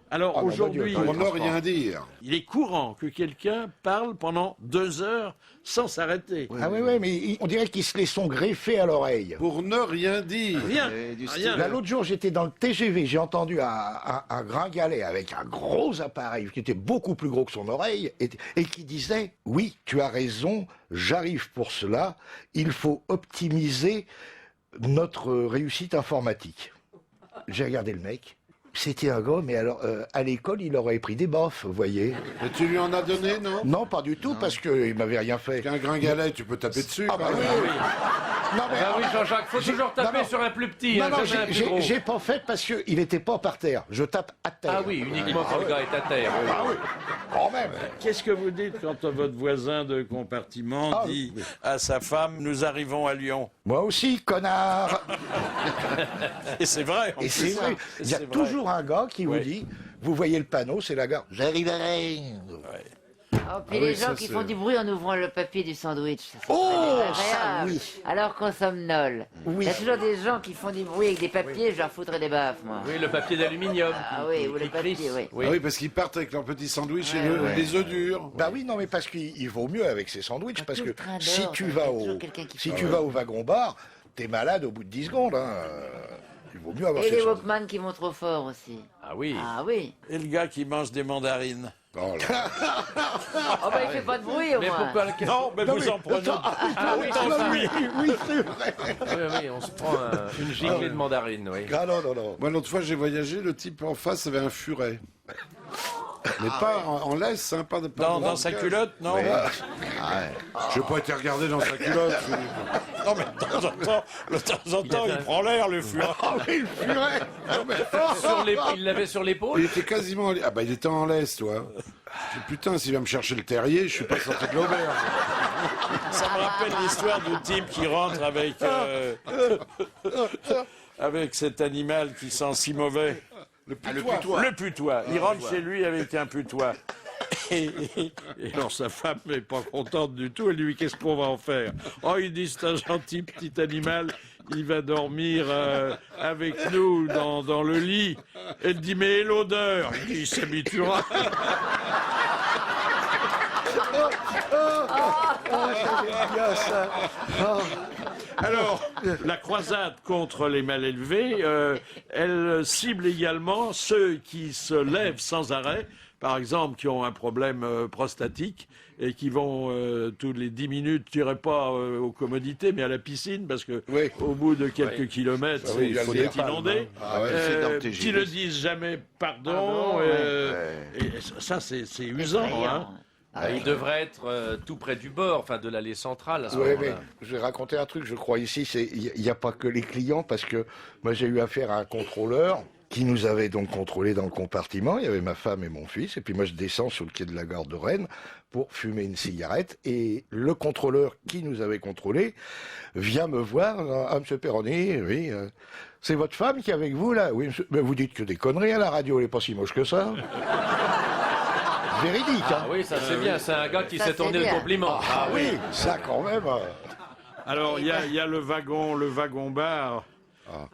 Alors Ah, mon aujourd'hui, Dieu, Pour ne rien dire. il est courant que quelqu'un parle pendant 2 heures sans s'arrêter. Ah oui, mais on dirait qu'ils se les sont greffés à l'oreille. Pour ne rien dire. Rien, Du rien. Là, l'autre jour, j'étais dans le TGV, j'ai entendu un gringalet avec un gros appareil qui était beaucoup plus gros que son oreille et qui disait « Oui, tu as raison, j'arrive pour cela, il faut optimiser notre réussite informatique. » J'ai regardé le mec. C'était un gars, mais alors, à l'école, il aurait pris des baffes, vous voyez. Et tu lui en as donné, non? Non, pas du tout, parce qu'il m'avait rien fait. Qu'un gringalet, tu peux taper dessus. Ah bah quand oui, même. oui. Non, mais, Ah oui, Jean-Jacques, faut toujours taper non, non. sur un plus petit, non, hein, non, jamais un plus gros. j'ai pas fait parce qu'il n'était pas par terre. Je tape à terre. Ah oui, uniquement quand le gars est à terre. oui. Ah oui, quand même. Qu'est-ce que vous dites quand votre voisin de compartiment Ah, dit à sa femme « Nous arrivons à Lyon Moi aussi, connard. » Et c'est vrai. en Et plus. c'est vrai. Il y a C'est vrai. toujours un gars qui vous Oui. dit vous voyez le panneau, c'est la gare. J'arriverai. Oh, puis Ah les oui, gens ça, qui c'est- font du bruit en ouvrant le papier du sandwich. Ça, c'est Oh, très ça, désagréable. oui. Alors qu'on somnole. Oui. Il y a toujours des gens qui font du bruit avec des papiers, je leur foutrais des baffes, moi. Oui, le papier d'aluminium. Ah oui, ou le papier, crisse. oui. Ah oui, parce qu'ils partent avec leur petit sandwich et Ouais. les œufs durs. Bah oui, non, mais parce qu'il vaut mieux avec ces sandwichs, parce tout que le train si dort, tu il y a vas toujours au, quelqu'un qui si fait. tu vas au wagon-bar, t'es malade au bout de 10 secondes. Hein. Il vaut mieux avoir Et ces les sandwichs. Walkman qui vont trop fort aussi. Ah oui. Ah oui. Et le gars qui mange des mandarines. Oh là. Oh bah il fait pas de bruit au Mais moins. pourquoi le... Non, mais vous en prenez. Ah oui, Oui, c'est vrai. oui, on se prend une giclée de mandarine, oui. Ah non, non, non. Moi, l'autre fois, j'ai voyagé, le type en face avait un furet. Mais pas en laisse, hein, pas Dans dans sa le culotte, non? Je n'ai pas été regardé dans sa culotte. Non, mais de temps en temps, il prend l'air, le furet. Ah oui, le furet. Non, mais- Il l'avait sur l'épaule. Il était quasiment... Ah bah, il était en laisse, toi. J'ai dit, putain, s'il va me chercher le terrier, je suis pas sorti de l'auberge. Ça me rappelle l'histoire du type qui rentre avec, avec cet animal qui sent si mauvais. Le Le putois. Il rentre chez lui avec un putois. Et alors sa femme n'est pas contente du tout. Elle lui dit, qu'est-ce qu'on va en faire? Oh, il dit, c'est un gentil petit animal. Il va dormir avec nous dans le lit. Elle dit, mais et l'odeur? Il dit, il s'habituera. Bien ça. Alors, la croisade contre les mal élevés, elle cible également ceux qui se lèvent sans arrêt, par exemple, qui ont un problème prostatique et qui vont tous les 10 minutes, je dirais pas aux commodités, mais à la piscine, parce que Oui. au bout de quelques kilomètres, Ah oui, il y a c'est le c'est inondé. Ah ouais, c'est dans le TGV. Qui ne disent jamais pardon. Et ça, c'est usant. Hein. Il devrait être tout près du bord, enfin de l'allée centrale à ce Oui, mais moment-là. je vais raconter un truc, je crois ici, il n'y a pas que les clients, parce que moi j'ai eu affaire à un contrôleur qui nous avait donc contrôlé dans le compartiment. Il y avait ma femme et mon fils, et puis moi je descends sur le quai de la gare de Rennes pour fumer une cigarette, et le contrôleur qui nous avait contrôlé vient me voir, ah monsieur Perroni, oui, c'est votre femme qui est avec vous là? Oui, monsieur. Mais vous dites que des conneries à la radio, elle n'est pas si moche que ça. Véridique, hein. Ah oui, ça c'est bien, c'est un gars qui Ça, sait c'est tourner le bien. compliment. Ah oui, ça quand même. Alors, il y a le wagon-bar,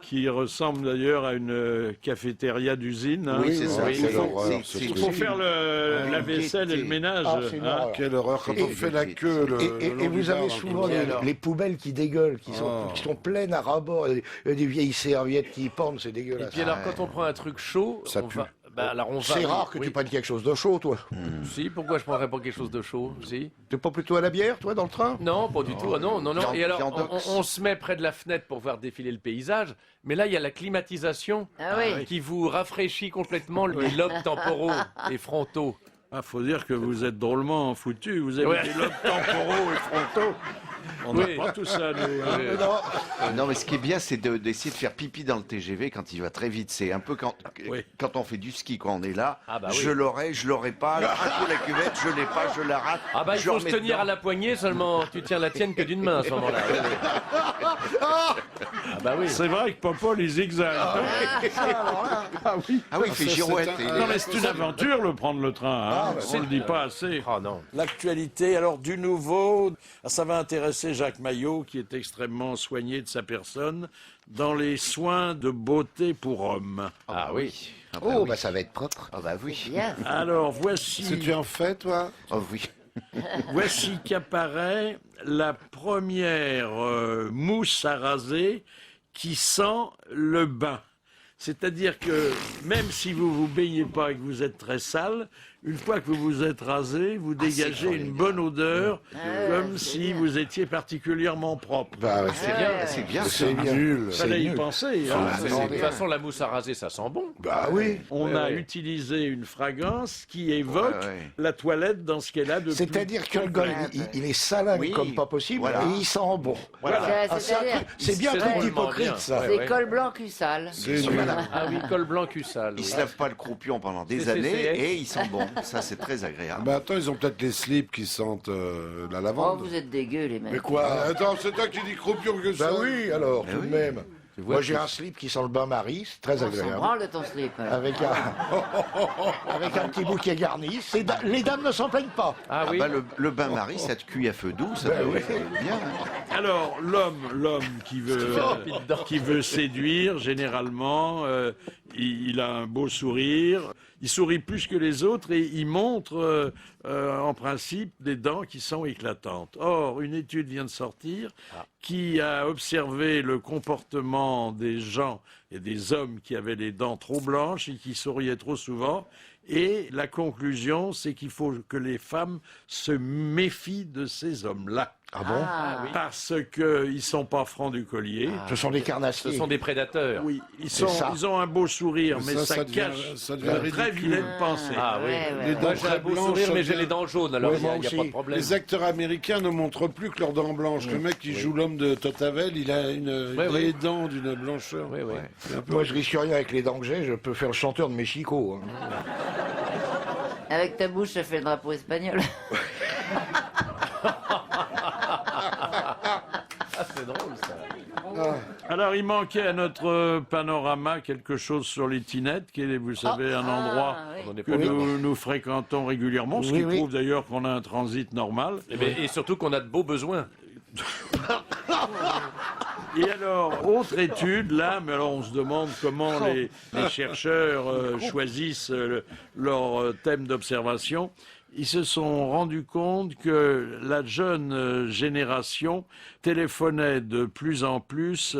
qui ressemble d'ailleurs à une cafétéria d'usine. Hein. Oui, c'est ça. oui, c'est c'est l'horreur, c'est- ce c'est- truc. Pour faire la vaisselle et le ménage. Ah, c'est une hein. horreur. Quelle horreur. Quand Et- on fait la queue, le Et long vous du avez bar, souvent Et alors les poubelles qui dégueulent, qui sont pleines à ras-bord, des vieilles serviettes qui pendent, c'est Et dégueulasse. puis alors quand on prend un truc chaud, Ça on pue. va... Bah, alors on va... C'est rare que oui. tu prennes quelque chose de chaud, toi. Si, pourquoi je prendrais pas quelque chose de chaud? Si. T'es pas plutôt à la bière, toi, dans le train? Non, pas du tout. Ah, non, non, non. Viande- Et alors, viandox. on se met près de la fenêtre pour voir défiler le paysage, mais là, il y a la climatisation Ah oui. qui vous rafraîchit complètement les lobes temporaux et frontaux. Ah, faut dire que vous êtes drôlement foutu. Vous avez Ouais. des lobes temporaux et frontaux. On n'a Oui. pas tout ça, nous. hein. Non, mais ce qui est bien, c'est d'essayer de faire pipi dans le TGV quand il va très vite. C'est un peu Oui. quand on fait du ski, quand on est là. Ah bah oui. Je l'aurai pas. Un coup la cuvette, je l'ai pas, je la rate. Ah bah il je faut se remets tenir dedans. à la poignée seulement. Tu tiens la tienne que d'une main à ce moment-là. Oui, oui. Ah bah oui. C'est vrai que Papa les zigzags. Ah oui, il fait ça, girouette. c'est un- Non, mais c'est une aventure, le prendre le train. Hein. On ne le dit pas assez. Oh non. L'actualité, alors du nouveau, ça va intéresser Jacques Maillot, qui est extrêmement soigné de sa personne, dans les soins de beauté pour hommes. Ah oui. Ah bah Oh, oui. bah ça va être propre. Ah bah oui. Bien. Alors, Est-ce que tu en fais, toi? Oh oui. voici qu'apparaît la première mousse à raser qui sent le bain. C'est-à-dire que même si vous vous baignez pas et que vous êtes très sale, une fois que vous vous êtes rasé, vous dégagez une bonne odeur, comme c'est si bien. vous étiez particulièrement propre. Bah, ouais, C'est bien, c'est bien. C'est ça. nul. Fallait y nul. penser. Hein. De toute façon, la mousse à raser, ça sent bon. Bah oui. On a ouais. utilisé une fragrance qui évoque Ouais, ouais. la toilette dans ce qu'elle a de plus C'est-à-dire que le gars, il est salin Oui. comme pas possible, Voilà. et il sent bon. Voilà. Ah, C'est-à-dire, c'est bien un C'est truc drôlement d'hypocrite, bien. ça. Ouais, c'est ouais. col blanc cul sale. C'est nul. Ah oui, col blanc cul sale. Ils oui. se lavent pas le croupion pendant des C'est années CCS. et ils sont bons. Ça, c'est très agréable. Bah attends, ils ont peut-être les slips qui sentent la Oh, lavande. vous êtes dégueu, les mecs. Mais quoi? Attends, c'est toi qui dis croupion que ça. Bah oui, alors, Mais tout de oui. même. Tu vois, Moi, j'ai un slip qui sent le bain-marie, c'est très On s'en agréable. branle de ton slip. Avec un petit bouquet garni. Les dames ne s'en plaignent pas. Ah Ah oui. bah, le bain-marie, ça te cuit à feu doux, ça Ben doit oui. être bien. Hein. Alors, l'homme qui veut séduire, généralement, il a un beau sourire, il sourit plus que les autres et il montre, en principe, des dents qui sont éclatantes. Or, une étude vient de sortir qui a observé le comportement des gens et des hommes qui avaient les dents trop blanches et qui souriaient trop souvent. Et la conclusion, c'est qu'il faut que les femmes se méfient de ces hommes-là. Ah bon? Parce qu'ils ne sont pas francs du collier. Ce sont des Ce carnassiers. sont des prédateurs. Oui, C'est ça. ils ont un beau sourire, mais ça devient- cache ça devient une très ridicule. vilaine pensée. Ah oui. Les Moi dents j'ai un très beau blanches, sourire, ça mais j'ai devient- les dents jaunes, alors Ouais, il n'y moi a pas aussi. de problème. Les acteurs américains ne montrent plus que leurs dents blanches. Le mec qui joue l'homme de Totavel, il a des dents d'une blancheur. Oui, oui. C'est un peu- Moi, je risque rien avec les dents que j'ai, je peux faire le chanteur de Mexico. Hein. Avec ta bouche, ça fait le drapeau espagnol. Ah, c'est drôle ça. Alors, il manquait à notre panorama quelque chose sur les Tinettes, qui est, vous savez, un endroit oui. On est que pas bien. nous fréquentons régulièrement, ce qui Oui, oui. prouve d'ailleurs qu'on a un transit normal. Et surtout qu'on a de beaux besoins. Et alors, autre étude, là, mais alors on se demande comment les chercheurs choisissent leur thème d'observation. Ils se sont rendus compte que la jeune génération téléphonait de plus en plus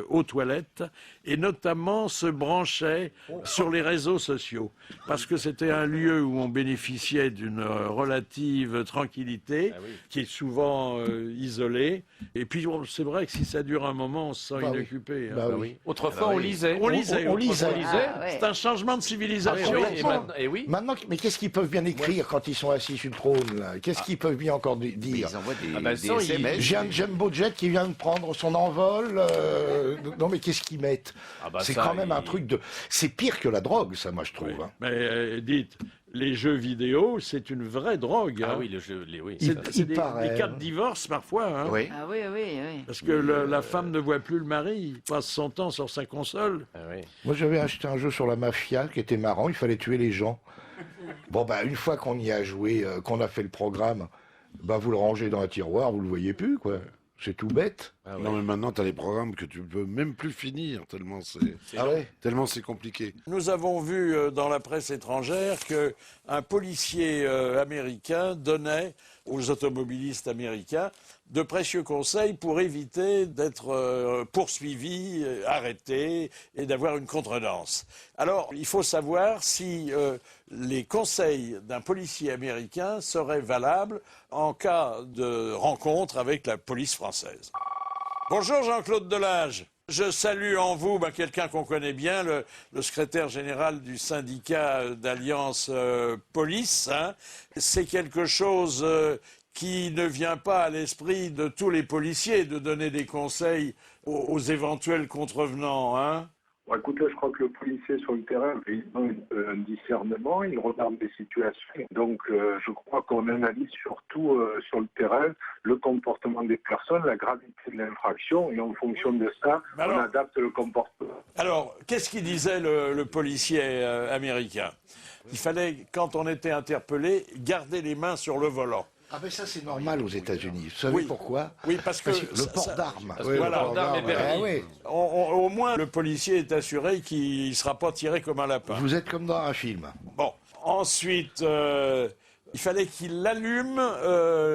aux toilettes et notamment se branchait sur les réseaux sociaux parce que c'était un lieu où on bénéficiait d'une relative tranquillité qui est souvent isolée. Et puis c'est vrai que si ça dure un moment, on se sent Bah oui. inoccupé. hein. Bah Ah oui. oui. Autrefois, on lisait. On lisait. On autrefois, lisait. on lisait. Ah, ouais. C'est un changement de civilisation. Oui, et maintenant- et oui. Maintenant, mais qu'est-ce qu'ils peuvent bien écrire quand ils sont assis sur le trône, là? Qu'est-ce qu'ils peuvent bien encore Mais dire? ils envoient des, Ah bah, des ça, ils- SMS. J'ai un Jumbo Jet qui vient de prendre son envol. Non, mais qu'est-ce qu'ils mettent? Ah bah C'est ça, quand même un ils- truc de. C'est pire que la drogue, ça, moi, je trouve. hein. Mais dites, les jeux vidéo, c'est une vraie drogue. Ah hein. oui, le jeu, oui. C'est il des paraît, cas de hein. divorce parfois. hein. Oui. Ah oui, oui, oui. Parce que la femme ne voit plus le mari, il passe son temps sur sa console. Ah oui. Moi, j'avais acheté un jeu sur la mafia qui était marrant. Il fallait tuer les gens. Bon, bah, une fois qu'on y a joué, qu'on a fait le programme, bah, vous le rangez dans un tiroir, vous le voyez plus, quoi. C'est tout bête. Ah ouais. Non, mais maintenant, tu as les programmes que tu peux même plus finir, Ah ouais? tellement c'est compliqué. Nous avons vu dans la presse étrangère qu'un policier américain donnait aux automobilistes américains de précieux conseils pour éviter d'être poursuivis, arrêtés et d'avoir une contredanse. Alors, il faut savoir si les conseils d'un policier américain seraient valables en cas de rencontre avec la police française. Bonjour Jean-Claude Delage. Je salue en vous quelqu'un qu'on connaît bien, le secrétaire général du syndicat d'Alliance Police. hein. C'est quelque chose qui ne vient pas à l'esprit de tous les policiers de donner des conseils aux éventuels contrevenants. Hein. Bon, écoutez, je crois que le policier sur le terrain, il a un discernement, il regarde des situations. Donc, je crois qu'on analyse surtout sur le terrain le comportement des personnes, la gravité de l'infraction, et en fonction de ça, Mais alors- on adapte le comportement. Alors, qu'est-ce qu'il disait le policier américain? Il fallait, quand on était interpellé, garder les mains sur le volant. Ah, ben ça, c'est normal aux États-Unis. Vous savez Oui. pourquoi? Oui, parce que le port d'armes. Parce Oui, que voilà. le port d'armes est Ah Ah permis. oui. au moins, le policier est assuré qu'il ne sera pas tiré comme un lapin. Vous êtes comme dans un film. Bon, ensuite, il fallait qu'il allume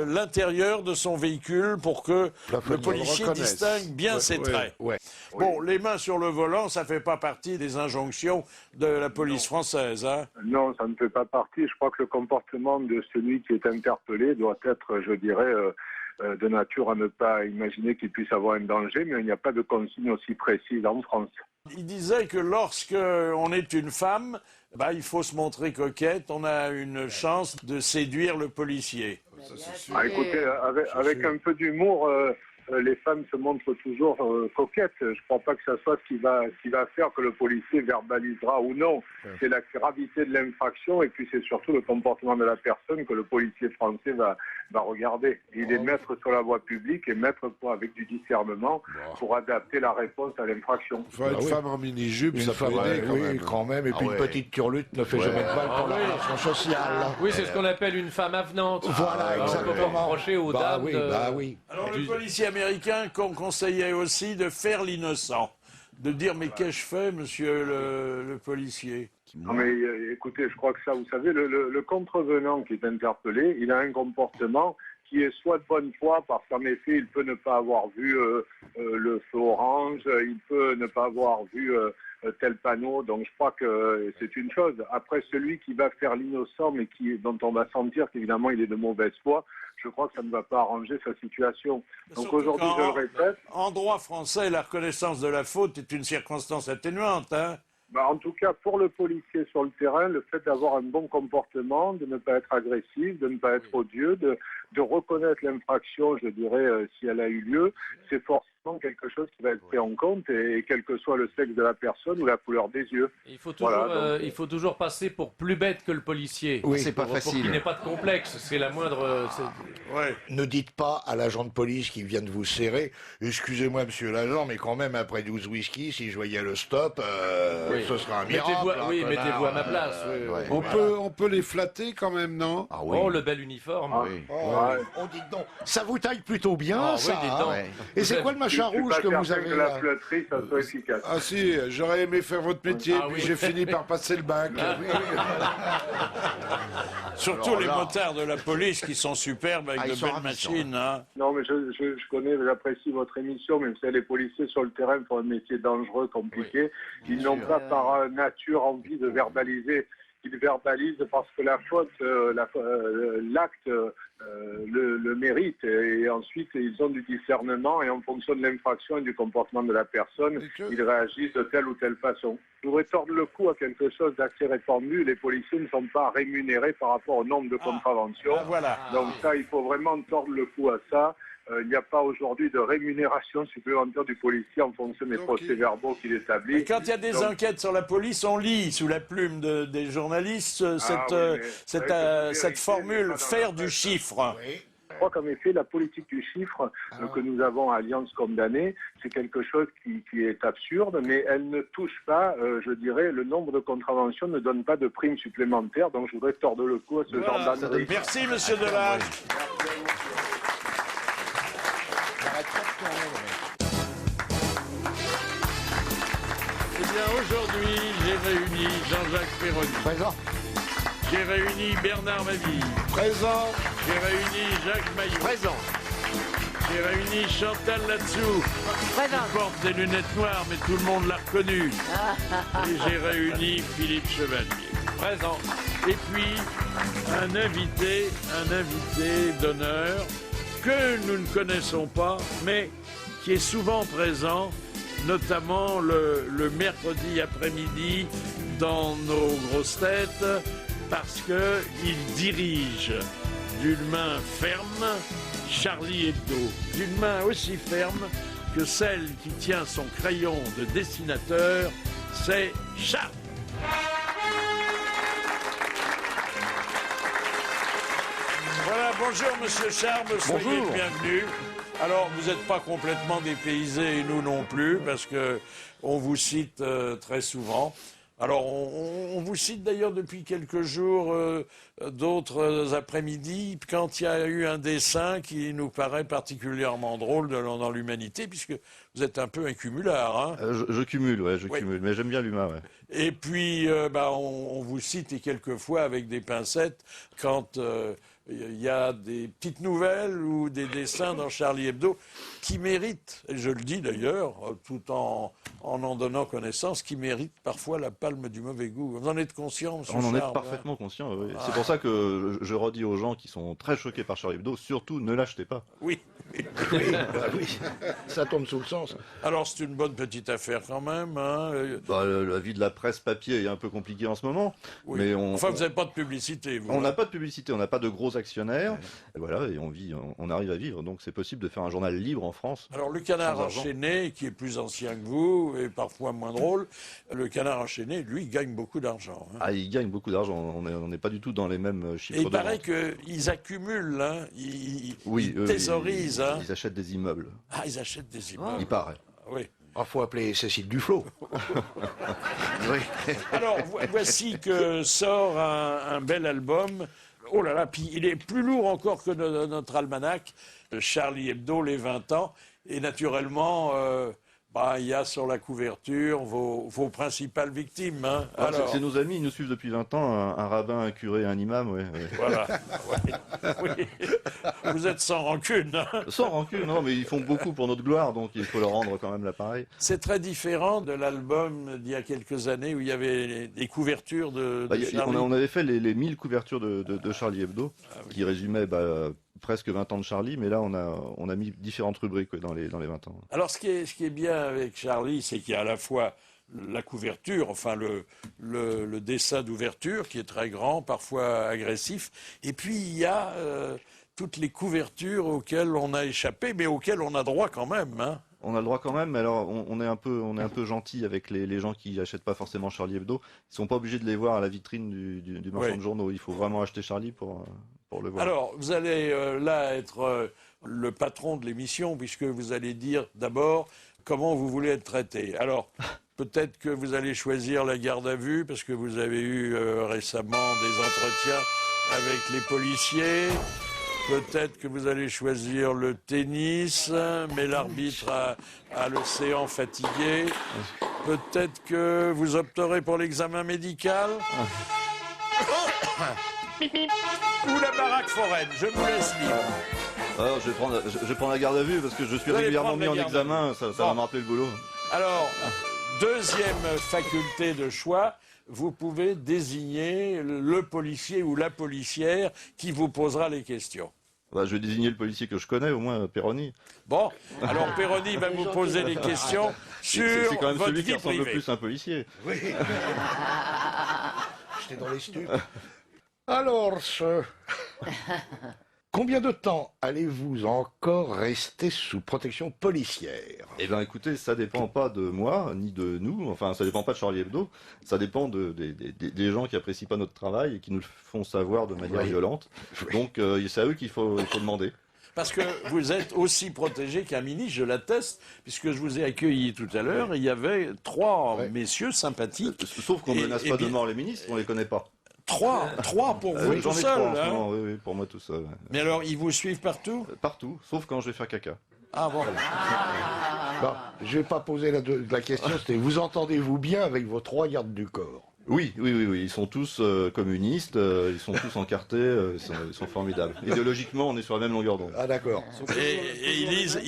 l'intérieur de son véhicule pour que Plafonnier, le policier on le reconnaisse. distingue bien Ouais, ses ouais. traits. Ouais. Bon, les mains sur le volant, ça fait pas partie des injonctions de la police française. Hein. Non, ça ne fait pas partie. Je crois que le comportement de celui qui est interpellé doit être, je dirais, de nature à ne pas imaginer qu'il puisse avoir un danger, mais il n'y a pas de consigne aussi précise en France. Il disait que lorsque on est une femme, il faut se montrer coquette, on a une chance de séduire le policier. Ah, écoutez, avec un peu d'humour, les femmes se montrent toujours coquettes. Je ne crois pas que ça soit ce qui va faire que le policier verbalisera ou non. C'est la gravité de l'infraction et puis c'est surtout le comportement de la personne que le policier français va regarder. Il est maître sur la voie publique et maître avec du discernement pour adapter la réponse à l'infraction. Il faut une femme en mini-jupe, ça peut aider quand même. Et puis une petite turlute ne fait jamais de mal pour la relation sociale. Oui, c'est ce qu'on appelle une femme avenante. Voilà, exactement. On peut pas reprocher aux dames oui. Alors le policier américain conseillait aussi de faire l'innocent, de dire mais qu'ai-je fait, monsieur le policier? Non mais écoutez, je crois que ça, vous savez, le contrevenant qui est interpellé, il a un comportement qui est soit de bonne foi, parce qu'en effet, il peut ne pas avoir vu le feu orange, il peut ne pas avoir vu tel panneau, donc je crois que c'est une chose. Après, celui qui va faire l'innocent, mais dont on va sentir qu'évidemment il est de mauvaise foi, je crois que ça ne va pas arranger sa situation. Donc aujourd'hui, je le répète... En droit français, la reconnaissance de la faute est une circonstance atténuante, hein. En tout cas, pour le policier sur le terrain, le fait d'avoir un bon comportement, de ne pas être agressif, de ne pas être odieux, de reconnaître l'infraction, je dirais, si elle a eu lieu, c'est forcément quelque chose qui va être pris en compte, et quel que soit le sexe de la personne ou la couleur des yeux. Il faut toujours passer pour plus bête que le policier. Oui, c'est pas facile. Pour qu'il n'ait pas de complexe, c'est la moindre... Ne dites pas à l'agent de police qui vient de vous serrer, excusez-moi monsieur l'agent, mais quand même après 12 whisky, si je voyais le stop, ce serait un miracle. Mettez-vous à ma place. On peut les flatter quand même, non? Oh, le bel uniforme. On dit donc, ça vous taille plutôt bien, ça. dites donc. Et c'est quoi le machin rouge que vous avez que la flotterie, ça soit efficace. Ah si, j'aurais aimé faire votre métier, puis j'ai fini par passer le bac. Surtout les motards de la police qui sont superbes avec de belles machines. Hein. Non, mais je connais, j'apprécie votre émission, mais vous savez, les policiers sur le terrain font un métier dangereux, compliqué. Ils n'ont pas par nature envie de verbaliser. Ils verbalisent parce que la faute, l'acte le mérite, et ensuite ils ont du discernement, et en fonction de l'infraction et du comportement de la personne, ils réagissent de telle ou telle façon. Je voudrais tordre le cou à quelque chose d'assez répandu. Les policiers ne sont pas rémunérés par rapport au nombre de contraventions. Voilà. Donc ça, il faut vraiment tordre le cou à ça. Il n'y a pas aujourd'hui de rémunération supplémentaire du policier en fonction des procès-verbaux qu'il établit. Et quand il y a des enquêtes sur la police, on lit sous la plume des journalistes cette formule « faire du chiffre ». Je crois qu'en effet, la politique du chiffre que nous avons à Alliance condamnée, c'est quelque chose qui est absurde, mais elle ne touche pas, je dirais, le nombre de contraventions ne donne pas de primes supplémentaires, donc je voudrais tordre le cou à ce genre d'analyse. Merci, monsieur Delage. Eh bien, aujourd'hui, j'ai réuni Jean-Jacques Perroni. Présent. J'ai réuni Bernard Mabille. Présent. J'ai réuni Jacques Maillot. Présent. J'ai réuni Chantal Latsou. Présent. Qui porte des lunettes noires, mais tout le monde l'a reconnu. Et j'ai réuni Philippe Chevalier. Présent. Et puis, un invité d'honneur que nous ne connaissons pas, mais qui est souvent présent, notamment le mercredi après-midi dans nos grosses têtes, parce qu'il dirige d'une main ferme Charlie Hebdo, d'une main aussi ferme que celle qui tient son crayon de dessinateur, c'est Charles. Voilà, bonjour Monsieur Charles, soyez le bienvenu. Alors, vous n'êtes pas complètement dépaysé, et nous non plus, parce que on vous cite très souvent. Alors, on vous cite d'ailleurs depuis quelques jours, d'autres après-midi, quand il y a eu un dessin qui nous paraît particulièrement drôle dans l'humanité, puisque vous êtes un peu un cumulard. Hein. Je cumule, cumule, mais j'aime bien l'humain. Ouais. Et puis, on vous cite et quelquefois avec des pincettes quand il y a des petites nouvelles ou des dessins dans Charlie Hebdo qui méritent, et je le dis d'ailleurs, tout en donnant connaissance, qui méritent parfois la palme du mauvais goût. Vous en êtes conscient, monsieur On en Charles, est parfaitement conscient, oui. C'est pour ça que je redis aux gens qui sont très choqués par Charlie Hebdo, surtout ne l'achetez pas. Oui. Oui, ça tombe sous le sens. Alors c'est une bonne petite affaire quand même. Hein. La vie de la presse papier est un peu compliquée en ce moment. Oui. Mais Enfin, vous n'avez pas de publicité, vous. On n'a pas de publicité, on n'a pas de gros actionnaires. Et voilà, et on arrive à vivre. Donc c'est possible de faire un journal libre en France. Alors le Canard Sans argent. enchaîné, qui est plus ancien que vous et parfois moins drôle, le Canard enchaîné, lui, gagne beaucoup d'argent. Hein. Ah, ils gagnent beaucoup d'argent. On n'est pas du tout dans les mêmes chiffres Et il de paraît vente. qu'ils accumulent, hein, ils eux, thésaurisent. Hein. Ils achètent des immeubles. Ah, ils achètent des immeubles. Il paraît. Oui. Il faut appeler Cécile Duflot. Oui. Alors, voici que sort un bel album. Oh là là, puis il est plus lourd encore que notre almanach, Charlie Hebdo, les 20 ans. Et naturellement, il y a sur la couverture vos principales victimes. Hein. Ah, Alors, c'est nos amis, ils nous suivent depuis 20 ans. Un rabbin, un curé, un imam, ouais. voilà. Oui. Vous êtes sans rancune. Hein. Sans rancune, non, mais ils font beaucoup pour notre gloire, donc il faut leur rendre quand même l'appareil. C'est très différent de l'album d'il y a quelques années où il y avait des couvertures de Charlie. On avait fait les 1000 couvertures de Charlie Hebdo, qui résumaient presque 20 ans de Charlie, mais là on a mis différentes rubriques dans les 20 ans. Alors ce qui est bien avec Charlie, c'est qu'il y a à la fois la couverture, enfin le dessin d'ouverture qui est très grand, parfois agressif, et puis il y a toutes les couvertures auxquelles on a échappé, mais auxquelles on a droit quand même. Hein. On a le droit quand même, mais alors on est un peu gentil avec les gens qui achètent pas forcément Charlie Hebdo. Ils sont pas obligés de les voir à la vitrine du marchand de journaux. Il faut vraiment acheter Charlie pour le voir. Alors, vous allez là être le patron de l'émission, puisque vous allez dire d'abord comment vous voulez être traité. Alors, peut-être que vous allez choisir la garde à vue, parce que vous avez eu récemment des entretiens avec les policiers. Peut-être que vous allez choisir le tennis, mais l'arbitre a le séant fatigué. Peut-être que vous opterez pour l'examen médical. Ou la baraque foraine, je vous laisse libre. Alors, je vais prendre la garde à vue parce que je suis Vous allez régulièrement prendre mis la en garde à examen, vue. ça va me rappeler le boulot. Alors, deuxième faculté de choix, vous pouvez désigner le policier ou la policière qui vous posera les questions. Je vais désigner le policier que je connais, au moins Perroni. Bon, alors Perroni va vous poser les questions sur C'est quand même votre celui qui vie ressemble le privée. plus à un policier. Oui. J'étais dans les stupes. Alors, combien de temps allez-vous encore rester sous protection policière? Eh bien, écoutez, ça dépend pas de moi, ni de nous. Enfin, ça dépend pas de Charlie Hebdo. Ça dépend des gens qui apprécient pas notre travail et qui nous le font savoir de manière violente. Donc, c'est à eux qu'il faut demander. Parce que vous êtes aussi protégé qu'un ministre, je l'atteste, puisque je vous ai accueilli tout à l'heure, il y avait trois messieurs sympathiques. Sauf qu'on ne menace pas de mort les ministres, on les connaît pas. Trois pour vous tout J'en ai seul. trois en ce Hein. moment, oui, pour moi tout seul. Ouais. Mais alors, ils vous suivent partout? Partout, sauf quand je vais faire caca. Ah bon. Bon, je vais pas poser la question, c'était vous entendez-vous bien avec vos trois gardes du corps? Oui, ils sont tous communistes, ils sont tous encartés, ils sont formidables. Idéologiquement, on est sur la même longueur d'onde. Ah d'accord. Et ils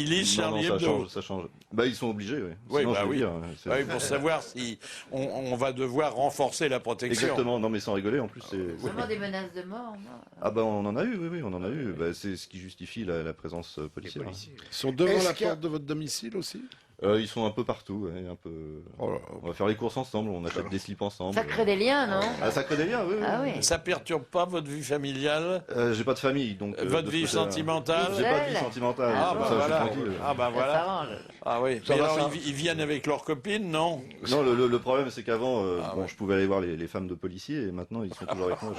lisent Charlie Hebdo. Ça change. Ils sont obligés, oui. Oui, Sinon, je vais oui. dire, Oui, pour savoir si on va devoir renforcer la protection. Exactement, non mais sans rigoler, en plus c'est... Vraiment des menaces de mort, non? Ah on en a eu, oui, on en a eu. C'est ce qui justifie la présence policière. Ils sont devant la porte de votre domicile aussi? Ils sont un peu partout, un peu... On va faire les courses ensemble, on achète des slips ensemble. Ça crée des liens, non? Ah, ça crée des liens, oui. Ah oui. Ça perturbe pas votre vie familiale? J'ai pas de famille, donc... Votre vie sentimentale? J'ai pas de vie sentimentale, Ah comme bah ça, voilà. je suis tranquille. Ah bah Ça voilà. s'arrange. Ah oui. Ça Mais va, alors ça. ils viennent avec leurs copines, non? Non, le problème c'est qu'avant, ouais. je pouvais aller voir les femmes de policiers et maintenant ils sont toujours avec moi.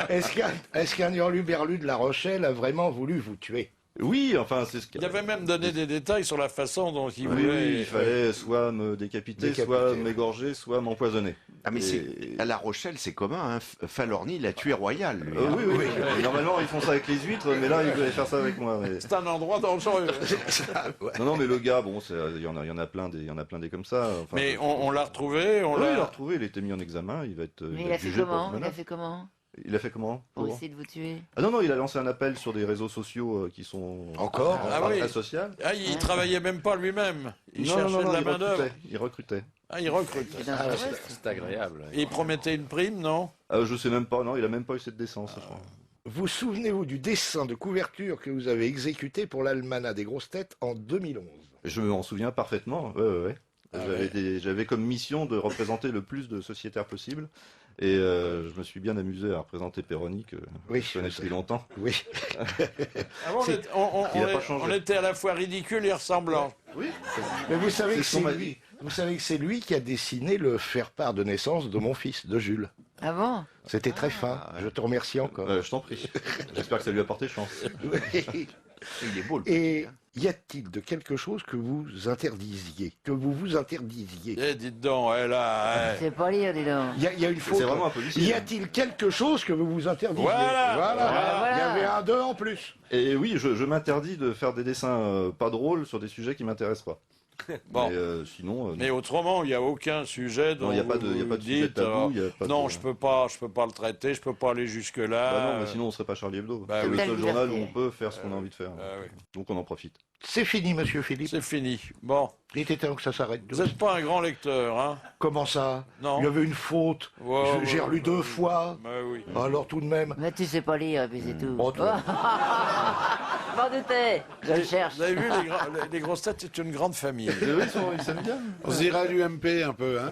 Est-ce qu'un hurluberlu de La Rochelle a vraiment voulu vous tuer? Oui, enfin c'est ce qu'il Il avait même donné des détails sur la façon dont il Oui, voulait. il fallait soit me décapiter, soit m'égorger, soit m'empoisonner. Ah mais à La Rochelle, c'est commun, hein. Falorni, il a tué Royal, lui. hein. Oui. Et normalement, ils font ça avec les huîtres, mais là, ils voulaient faire ça avec moi. Mais... C'est un endroit dangereux. Non, mais le gars, il y en a plein des comme ça. Enfin, Mais on l'a retrouvé, oui, il l'a retrouvé, il a été mis en examen, il va être Mais il il va a être fait jugé pour comment? Il menace. a fait comment? Il a fait comment Pour essayer de vous tuer? Ah non, il a lancé un appel sur des réseaux sociaux qui sont Encore Ah oui. très social. Ah, il travaillait même pas lui-même. Il Non, cherchait de la il main-d'œuvre. recrutait. Ah, il recrute. C'est dangereux, ça. C'est agréable. Et il promettait une prime, non? Je sais même pas, non, il a même pas eu cette décence, je crois. Vous souvenez-vous du dessin de couverture que vous avez exécuté pour l'Almanach des grosses têtes en 2011? Je m'en souviens parfaitement, ouais. J'avais comme mission de représenter le plus de sociétaires possible. Et je me suis bien amusé à représenter Perroni, que Oui, je connais depuis longtemps. Oui. Avant, Il a pas changé. on était à la fois ridicule et ressemblant. Oui. Mais vous savez C'est que ce qu'on c'est m'a lui. dit. Vous savez que c'est lui qui a dessiné le faire-part de naissance de mon fils, de Jules. Ah bon? C'était très fin. Je te remercie encore. Je t'en prie. J'espère que ça lui a porté chance. Oui. Il est beau le Et petit, hein. y a-t-il de quelque chose que vous interdisiez, Eh, dites donc, elle a... C'est pas lire, dis donc. Il y a une faute. C'est vraiment un policier. Y a-t-il quelque chose que vous interdisiez? Voilà. Il y avait un 2 en plus. Et oui, je m'interdis de faire des dessins pas drôles sur des sujets qui m'intéressent pas. Bon. Mais sinon, non. Mais autrement, il n'y a aucun sujet dont Non, il n'y a pas vous de vous sujet dites, tabou. Il y a pas non, de... je peux pas le traiter, je peux pas aller jusque-là. Bah non, mais sinon on serait pas Charlie Hebdo. Bah c'est oui. le seul Telle journal où liberté. on peut faire ce qu'on a envie de faire. Oui. Donc on en profite. C'est fini, monsieur Philippe. C'est fini. Bon, Il était temps que ça s'arrête. vous n'êtes pas un grand lecteur, hein? Comment ça? Non. Il y avait une faute. Ouais, J'ai ouais, relu ouais, 2 ouais. fois. Bah oui. Alors tout de même. Mais tu sais pas lire, et puis c'est tout. Oh, toi. M'en doutais. Je le cherche. Vous avez vu, les grosses têtes, c'est une grande famille. Et eux, ils s'aiment bien. On se dirait à l'UMP un peu, hein.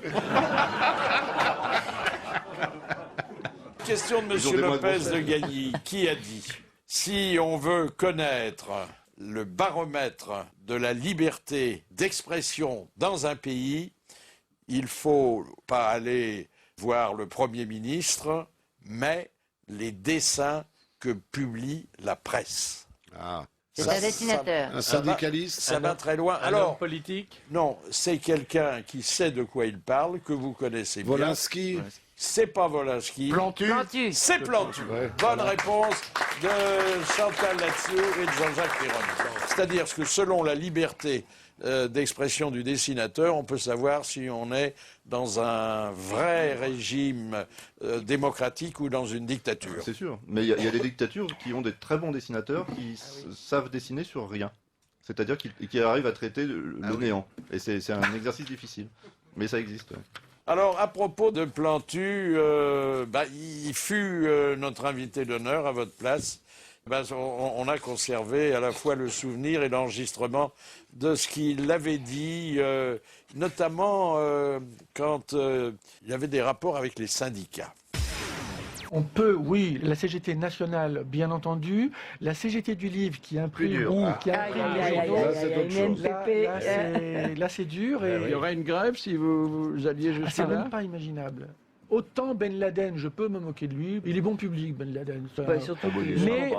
Question de Ils ont Monsieur des moins Lopez grosses de têtes. Gagny, qui a dit si on veut connaître le baromètre de la liberté d'expression dans un pays, il faut pas aller voir le Premier ministre, mais les dessins que publie la presse. Ah. C'est Ça- un dessinateur. Un syndicaliste. Ça va très loin. Un Alors, homme politique? non, c'est quelqu'un qui sait de quoi il parle, que vous connaissez bien. Volinsky. C'est pas Volinsky. Plantu. Plantu. C'est Plantu. Ouais, Bonne réponse de Chantal Latsou et de Jean-Jacques Perroni. C'est-à-dire que selon la liberté d'expression du dessinateur, on peut savoir si on est dans un vrai régime démocratique ou dans une dictature. C'est sûr. Mais il y a des dictatures qui ont des très bons dessinateurs qui savent dessiner sur rien. C'est-à-dire qui arrivent à traiter le néant. Et c'est un exercice difficile. Mais ça existe. Ouais. Alors, à propos de Plantu, il fut notre invité d'honneur à votre place. On a conservé à la fois le souvenir et l'enregistrement de ce qu'il avait dit, notamment quand il y avait des rapports avec les syndicats. On peut, oui, la CGT nationale, bien entendu, la CGT du livre qui imprime dur, ou hein. qui imprime Aïe, les aïe, aïe, journaux. Là, c'est autre chose. Là, c'est dur et Il y aurait une grève si vous alliez c'est jusqu'à là. même pas imaginable. Autant Ben Laden, je peux me moquer de lui. Il est bon public, Ben Laden. ça. Bah, surtout que Mais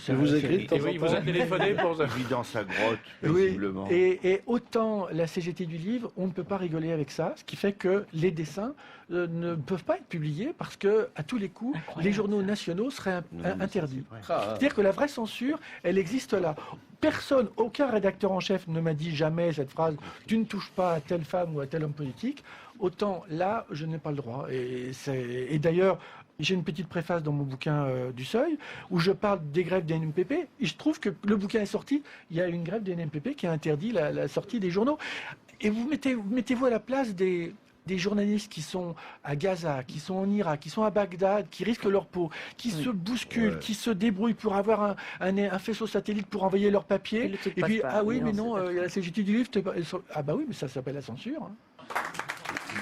Il vous écrit de temps Et oui, en il vous a temps. téléphoné pour ça. Vit dans sa grotte, Oui, visiblement. et autant la CGT du livre, on ne peut pas rigoler avec ça, ce qui fait que les dessins ne peuvent pas être publiés parce que, à tous les coups, les journaux nationaux seraient interdits. C'est-à-dire que la vraie censure, elle existe là. Personne, aucun rédacteur en chef ne m'a dit jamais cette phrase « tu ne touches pas à telle femme ou à tel homme politique ». Autant là, je n'ai pas le droit. Et d'ailleurs, j'ai une petite préface dans mon bouquin du Seuil où je parle des grèves des NMPP. Il se trouve que le bouquin est sorti, il y a une grève des NMPP qui a interdit la sortie des journaux. Et mettez-vous à la place des journalistes qui sont à Gaza, qui sont en Irak, qui sont à Bagdad, qui risquent leur peau, qui se bousculent, qui se débrouillent pour avoir un faisceau satellite pour envoyer leurs papiers. Et puis, ah oui, mais non, il y a la CGT du livre. Ah bah oui, mais ça s'appelle la censure. Hein.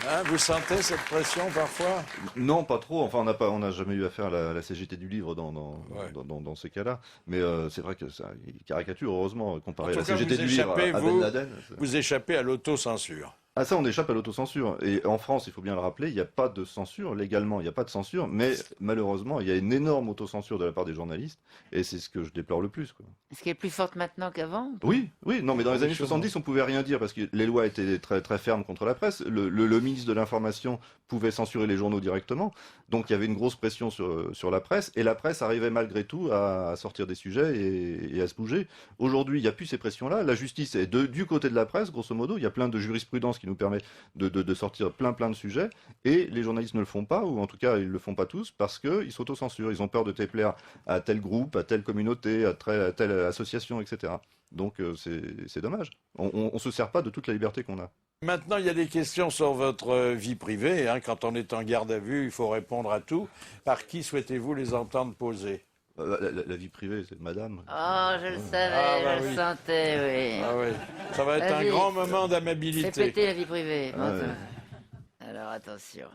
Hein, vous sentez cette pression parfois? Non, pas trop. Enfin, on n'a jamais eu affaire à la CGT du livre dans ces cas-là. Mais c'est vrai que ça il caricature, heureusement, comparé à la CGT du livre à Ben Laden. Vous échappez à l'autocensure. Ah ça, on échappe à l'autocensure. Et en France, il faut bien le rappeler, il n'y a pas de censure. Légalement, il n'y a pas de censure. Mais malheureusement, il y a une énorme autocensure de la part des journalistes. Et c'est ce que je déplore le plus, quoi. Est-ce qu'elle est plus forte maintenant qu'avant? Oui, non, mais dans les années 70, on pouvait rien dire parce que les lois étaient très, très fermes contre la presse. Le ministre de l'Information pouvait censurer les journaux directement. Donc il y avait une grosse pression sur la presse. Et la presse arrivait malgré tout à sortir des sujets et à se bouger. Aujourd'hui, il n'y a plus ces pressions-là. La justice est du côté de la presse, grosso modo. Il y a plein de jurisprudence qui nous permet de sortir plein de sujets. Et les journalistes ne le font pas, ou en tout cas, ils ne le font pas tous, parce qu'ils s'autocensurent. Ils ont peur de déplaire à tel groupe, à telle communauté, à telle association, etc. Donc c'est dommage. On ne se sert pas de toute la liberté qu'on a. Maintenant, il y a des questions sur votre vie privée. Hein. Quand on est en garde à vue, il faut répondre à tout. Par qui souhaitez-vous les entendre poser? La vie privée, c'est madame. Oh, je le savais, Ah, bah je le oui. sentais, oui. Ah oui, ça va être un Vas-y. grand moment Fais d'amabilité. péter la vie privée. Bon, Ah, ouais. Alors, attention.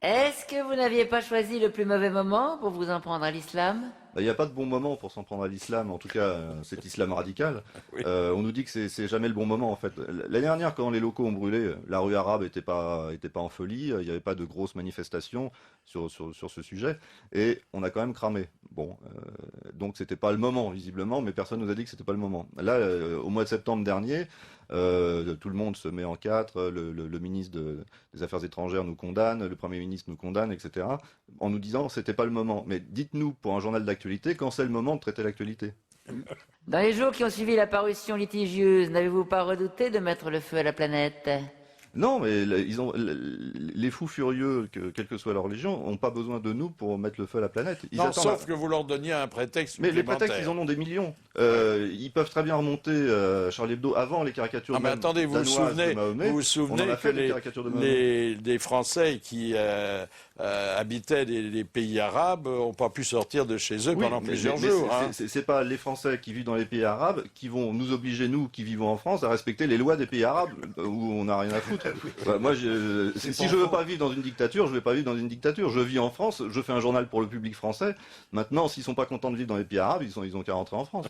Est-ce que vous n'aviez pas choisi le plus mauvais moment pour vous en prendre à l'islam? Il n'y a pas de bon moment pour s'en prendre à l'islam, en tout cas cet islam radical. On nous dit que c'est jamais le bon moment en fait. L'année dernière, quand les locaux ont brûlé, la rue arabe était pas en folie, il n'y avait pas de grosses manifestations sur ce sujet, et on a quand même cramé. Bon, donc c'était pas le moment visiblement, mais personne nous a dit que c'était pas le moment. Là, au mois de septembre dernier, tout le monde se met en quatre, le ministre des Affaires étrangères nous condamne, le Premier ministre nous condamne, etc., en nous disant que c'était pas le moment. Mais dites-nous, pour un journal d'actualité, quand c'est le moment de traiter l'actualité? Dans les jours qui ont suivi la parution litigieuse, n'avez-vous pas redouté de mettre le feu à la planète? Non, mais les fous furieux, quelle que soit leur religion, n'ont pas besoin de nous pour mettre le feu à la planète. Non, sauf que vous leur donniez un prétexte Mais les supplémentaire. prétextes, ils en ont des millions. Ils peuvent très bien remonter Charlie Hebdo avant les caricatures Ah, mais attendez, vous vous souvenez on en a fait que des caricatures de Mahomet. les Français qui habitaient les pays arabes n'ont pas pu sortir de chez eux pendant plusieurs jours. C'est pas les Français qui vivent dans les pays arabes qui vont nous obliger, nous qui vivons en France, à respecter les lois des pays arabes où on n'a rien à foutre. Moi, si je veux pas vivre dans une dictature, je vais pas vivre dans une dictature. Je vis en France, je fais un journal pour le public français. Maintenant, s'ils sont pas contents de vivre dans les pays arabes, ils ont qu'à rentrer en France.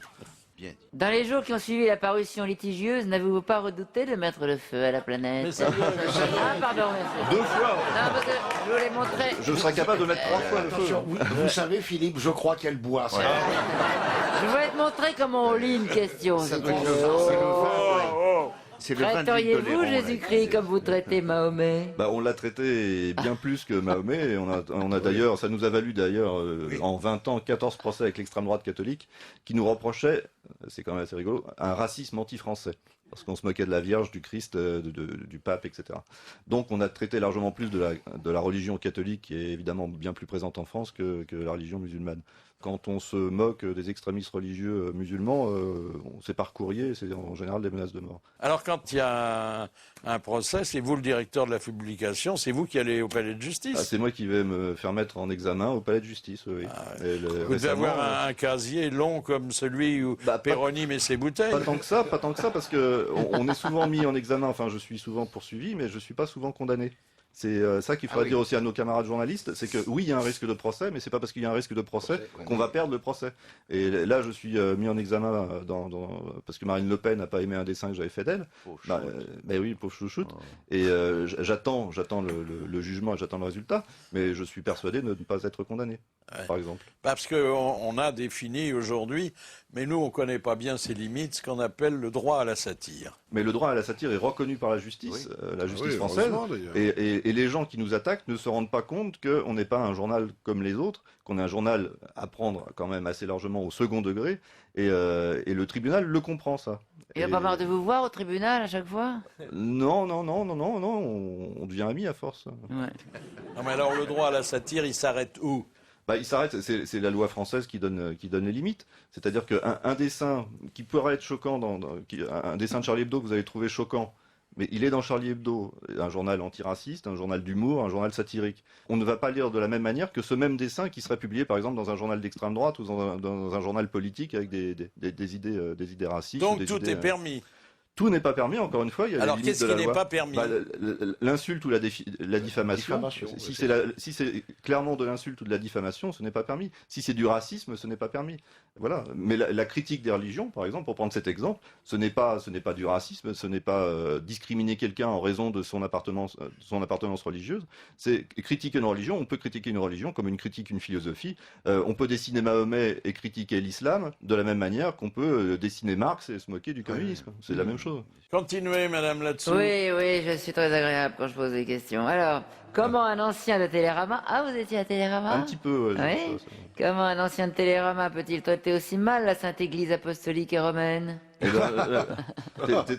Bien. Dans les jours qui ont suivi la parution litigieuse, n'avez-vous pas redouté de mettre le feu à la planète? Mais ça Ah, pardon, merci. 2 fois. Non, parce que je voulais montrer... Je serais capable de mettre 3 fois le feu. Attention, vous savez, Philippe, je crois qu'elle boit. Je voulais te montrer comment on lit une question. Ça si doit tu être veux. le vin. C'est le vin de l'huile de Traiteriez-vous Léron, là. Jésus-Christ comme vous traitez Mahomet? On l'a traité bien plus que Mahomet. Et on a d'ailleurs, ça nous a valu d'ailleurs en 20 ans 14 procès avec l'extrême droite catholique qui nous reprochait, c'est quand même assez rigolo, un racisme anti-français. Parce qu'on se moquait de la Vierge, du Christ, du pape, etc. Donc on a traité largement plus de la religion catholique, qui est évidemment bien plus présente en France que la religion musulmane. Quand on se moque des extrémistes religieux musulmans, c'est par courrier, c'est en général des menaces de mort. Alors quand il y a un procès, c'est vous le directeur de la publication, c'est vous qui allez au palais de justice. C'est moi qui vais me faire mettre en examen au palais de justice, oui. Vous devez avoir un casier long comme celui où Péroni met ses bouteilles. Pas tant que ça, parce que on est souvent mis en examen, enfin je suis souvent poursuivi, mais je suis pas souvent condamné. C'est ça qu'il faudra dire aussi à nos camarades journalistes, c'est que oui, il y a un risque de procès, mais c'est pas parce qu'il y a un risque de procès qu'on va perdre le procès. Et là, je suis mis en examen parce que Marine Le Pen n'a pas aimé un dessin que j'avais fait d'elle. Oui, pauvre chouchoute. Et j'attends le jugement et j'attends le résultat, mais je suis persuadé de ne pas être condamné, par exemple. Parce qu'on a défini aujourd'hui, mais nous, on ne connaît pas bien ses limites, ce qu'on appelle le droit à la satire. Mais le droit à la satire est reconnu par la justice française. Et les gens qui nous attaquent ne se rendent pas compte qu'on n'est pas un journal comme les autres, qu'on est un journal à prendre quand même assez largement au second degré, et le tribunal le comprend, ça. Il n'a pas marre de vous voir au tribunal à chaque fois? Non, on devient amis à force. Non, mais alors le droit à la satire, il s'arrête où? Il s'arrête, c'est la loi française qui donne les limites. C'est-à-dire qu'un dessin qui pourrait être choquant, un dessin de Charlie Hebdo que vous allez trouver choquant, mais il est dans Charlie Hebdo, un journal antiraciste, un journal d'humour, un journal satirique. On ne va pas lire de la même manière que ce même dessin qui serait publié par exemple dans un journal d'extrême droite ou dans un journal politique avec des idées racistes. Donc tout est permis. Tout n'est pas permis, encore une fois. Il y a alors qu'est-ce qui n'est pas permis? L'insulte ou la diffamation. Si c'est clairement de l'insulte ou de la diffamation, ce n'est pas permis. Si c'est du racisme, ce n'est pas permis. Voilà. Mais la critique des religions, par exemple, pour prendre cet exemple, ce n'est pas du racisme, ce n'est pas discriminer quelqu'un en raison de son appartenance religieuse. C'est critiquer une religion. On peut critiquer une religion comme une philosophie. On peut dessiner Mahomet et critiquer l'islam de la même manière qu'on peut dessiner Marx et se moquer du communisme. C'est la même chose. Continuez, madame, là-dessous. Oui, je suis très agréable quand je pose des questions. Alors, comment un ancien de Télérama... Ah, vous étiez à Télérama? Un petit peu, oui. Comment un ancien de Télérama peut-il traiter aussi mal la Sainte Église apostolique et romaine?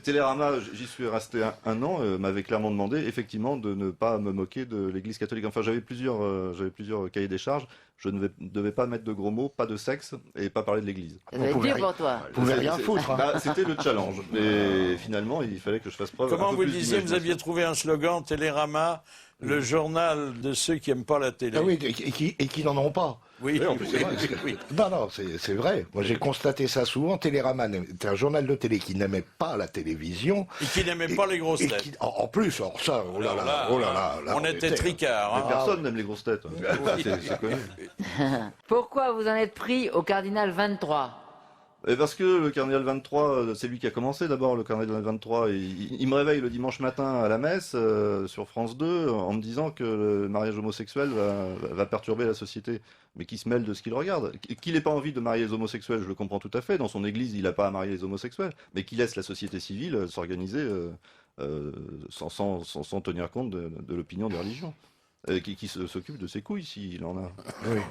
Télérama, j'y suis resté un an, m'avait clairement demandé, effectivement, de ne pas me moquer de l'Église catholique. Enfin, j'avais plusieurs cahiers des charges. Je ne devais pas mettre de gros mots, pas de sexe, et pas parler de l'Église. Ça va être dur pour toi. Vous pouvez rien foutre. C'était le challenge. Mais finalement, il fallait que je fasse preuve. Comment vous disiez, vous aviez trouvé un slogan, Télérama, Le journal de ceux qui n'aiment pas la télé. Ah oui, et qui n'en ont pas. Oui, en plus, c'est vrai. oui. Non, c'est vrai. Moi, j'ai constaté ça souvent. Télérama était un journal de télé qui n'aimait pas la télévision. Et qui n'aimait pas les grosses têtes. En plus, alors ça, oh là là, oh là là. On était tricard. Mais personne n'aime les grosses têtes. C'est connu. Pourquoi vous en êtes pris au cardinal 23? Et parce que le Cardinal 23, c'est lui qui a commencé d'abord, le Cardinal 23. Il me réveille le dimanche matin à la messe sur France 2 en me disant que le mariage homosexuel va perturber la société. Mais qui se mêle de ce qu'il regarde. Qu'il n'ait pas envie de marier les homosexuels, je le comprends tout à fait. Dans son église, il n'a pas à marier les homosexuels. Mais qu'il laisse la société civile s'organiser sans tenir compte de l'opinion des religions. Qui s'occupe de ses couilles, s'il en a. Oui.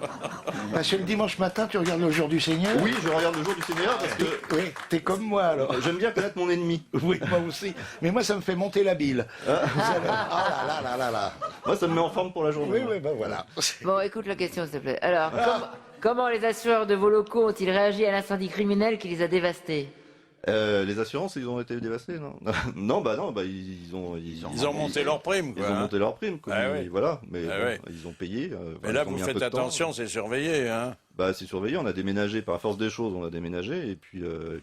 Parce que le dimanche matin, tu regardes le jour du Seigneur? Oui, je regarde le jour du Seigneur parce que... Oui, t'es comme moi, alors. J'aime bien connaître mon ennemi. Oui, moi aussi. Mais moi, ça me fait monter la bile. Ah là là là là là. Moi, ça me met en forme pour la journée. Oui, ben voilà. Bon, écoute la question, s'il te plaît. Alors, comment les assureurs de vos locaux ont-ils réagi à l'incendie criminel qui les a dévastés? Les assurances, ils ont été dévastés, non? Non, ils ont monté leurs primes, quoi. Ils ont monté leurs primes, quoi. Ah, oui. Voilà, mais Ah, bon, oui. ils ont payé. Mais là, vous faites attention, c'est surveillé, hein. Bah, c'est surveillé, on a déménagé, par la force des choses, on a déménagé, et puis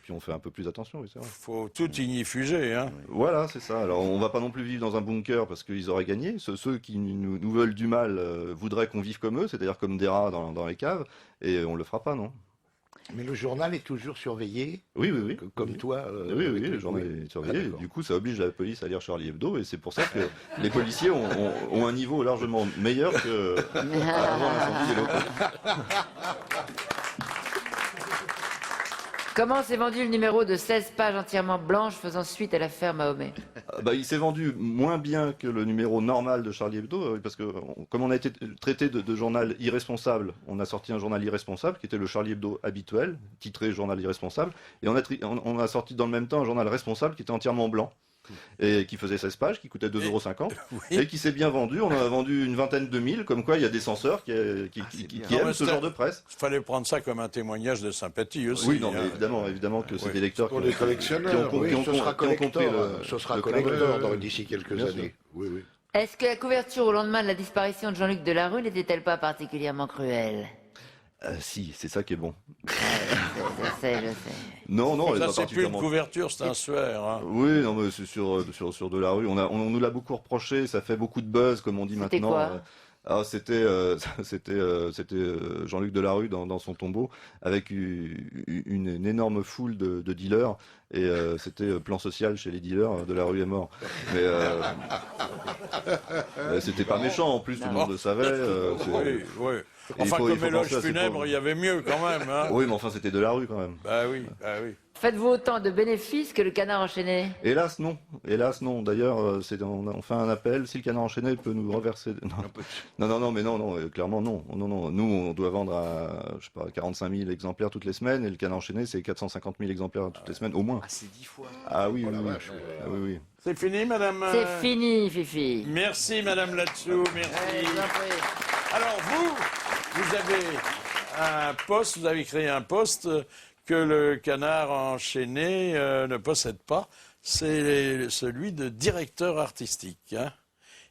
on fait un peu plus attention, oui, c'est vrai. Faut tout ignifuger, hein. Voilà, c'est ça. Alors, on va pas non plus vivre dans un bunker parce qu'ils auraient gagné. Ceux qui nous veulent du mal voudraient qu'on vive comme eux, c'est-à-dire comme des rats dans les caves, et on le fera pas, non. Mais le journal est toujours surveillé. Oui. Comme toi. Oui, le journal est surveillé. Du coup, ça oblige la police à lire Charlie Hebdo, et c'est pour ça que les policiers ont un niveau largement meilleur que avant l'incendie des locaux. Comment s'est vendu le numéro de 16 pages entièrement blanches faisant suite à l'affaire Mahomet? Il s'est vendu moins bien que le numéro normal de Charlie Hebdo, parce que comme on a été traité de journal irresponsable, on a sorti un journal irresponsable qui était le Charlie Hebdo habituel, titré journal irresponsable, et on a sorti dans le même temps un journal responsable qui était entièrement blanc. Et qui faisait 16 pages, qui coûtait 2,50 €, et qui s'est bien vendu. On en a vendu une vingtaine de mille, comme quoi il y a des censeurs qui aiment ce genre de presse. Il fallait prendre ça comme un témoignage de sympathie aussi. Oui, non, mais évidemment que c'est des lecteurs pour les collectionneurs. Ce sera collector d'ici quelques années. Oui. Est-ce que la couverture au lendemain de la disparition de Jean-Luc Delarue n'était-elle pas particulièrement cruelle? Si, c'est ça qui est bon. Je sais. Non, ça c'est plus une couverture, c'est un suaire. Hein. Oui, non, mais c'est sur Delarue. On nous l'a beaucoup reproché, ça fait beaucoup de buzz, comme on dit maintenant. Quoi c'était Jean-Luc Delarue dans son tombeau, avec une énorme foule de dealers, et c'était plan social chez les dealers, Delarue est mort. Mais c'était pas méchant, en plus, tout le monde le savait. Oui. Enfin, comme éloge funèbre, il y avait mieux quand même. Hein. Oui, mais enfin, c'était Delarue quand même. Bah oui. Faites-vous autant de bénéfices que le canard enchaîné? Hélas, non. D'ailleurs, on fait un appel. Si le canard enchaîné peut nous reverser... Non, clairement, non. Nous, on doit vendre à, 45 000 exemplaires toutes les semaines, et le canard enchaîné, c'est 450 000 exemplaires toutes les semaines, au moins. Ah, c'est 10 fois. Ah oui, oui. C'est fini, madame? C'est fini, Fifi. Merci, madame Latsou, merci. Alors, vous avez créé un poste que le canard enchaîné ne possède pas, c'est celui de directeur artistique. Hein.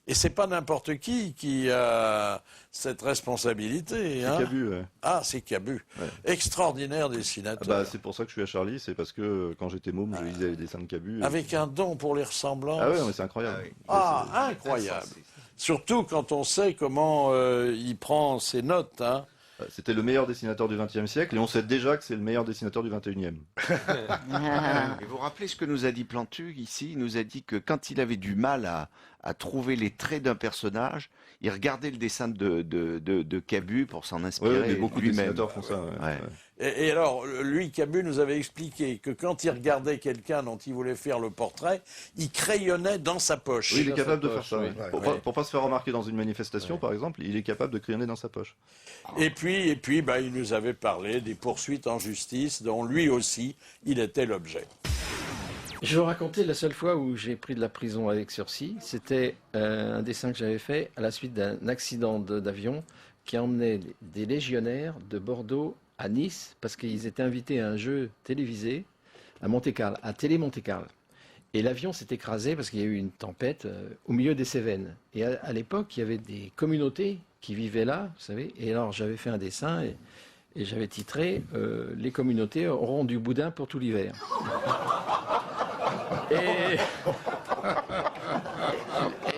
Et c'est pas n'importe qui a cette responsabilité. C'est hein. Cabu, ouais. Ah, c'est Cabu. Ouais. Extraordinaire dessinateur. C'est pour ça que je suis à Charlie, c'est parce que quand j'étais môme, je lisais les dessins de Cabu. Avec un don pour les ressemblances. Ah ouais, mais c'est incroyable. Incroyable. Surtout quand on sait comment il prend ses notes. Hein. C'était le meilleur dessinateur du XXe siècle, et on sait déjà que c'est le meilleur dessinateur du XXIe. Et vous vous rappelez ce que nous a dit Plantu ici? Il nous a dit que quand il avait du mal à trouver les traits d'un personnage, il regardait le dessin de Cabu pour s'en inspirer. Oui, mais beaucoup de dessinateurs font ça. Ouais. Et alors, lui, Cabu nous avait expliqué que quand il regardait quelqu'un dont il voulait faire le portrait, il crayonnait dans sa poche. Oui, il est capable de faire ça. Pour pas se faire remarquer dans une manifestation, par exemple, il est capable de crayonner dans sa poche. Et puis, il nous avait parlé des poursuites en justice, dont lui aussi, il était l'objet. Je vais vous raconter la seule fois où j'ai pris de la prison avec sursis. C'était un dessin que j'avais fait à la suite d'un accident d'avion qui emmenait des légionnaires de Bordeaux à Nice parce qu'ils étaient invités à un jeu télévisé à Monte-Carlo, à Télé Monte-Carlo. Et l'avion s'est écrasé parce qu'il y a eu une tempête au milieu des Cévennes. Et à l'époque, il y avait des communautés qui vivaient là, vous savez. Et alors, j'avais fait un dessin et j'avais titré Les communautés auront du boudin pour tout l'hiver. Et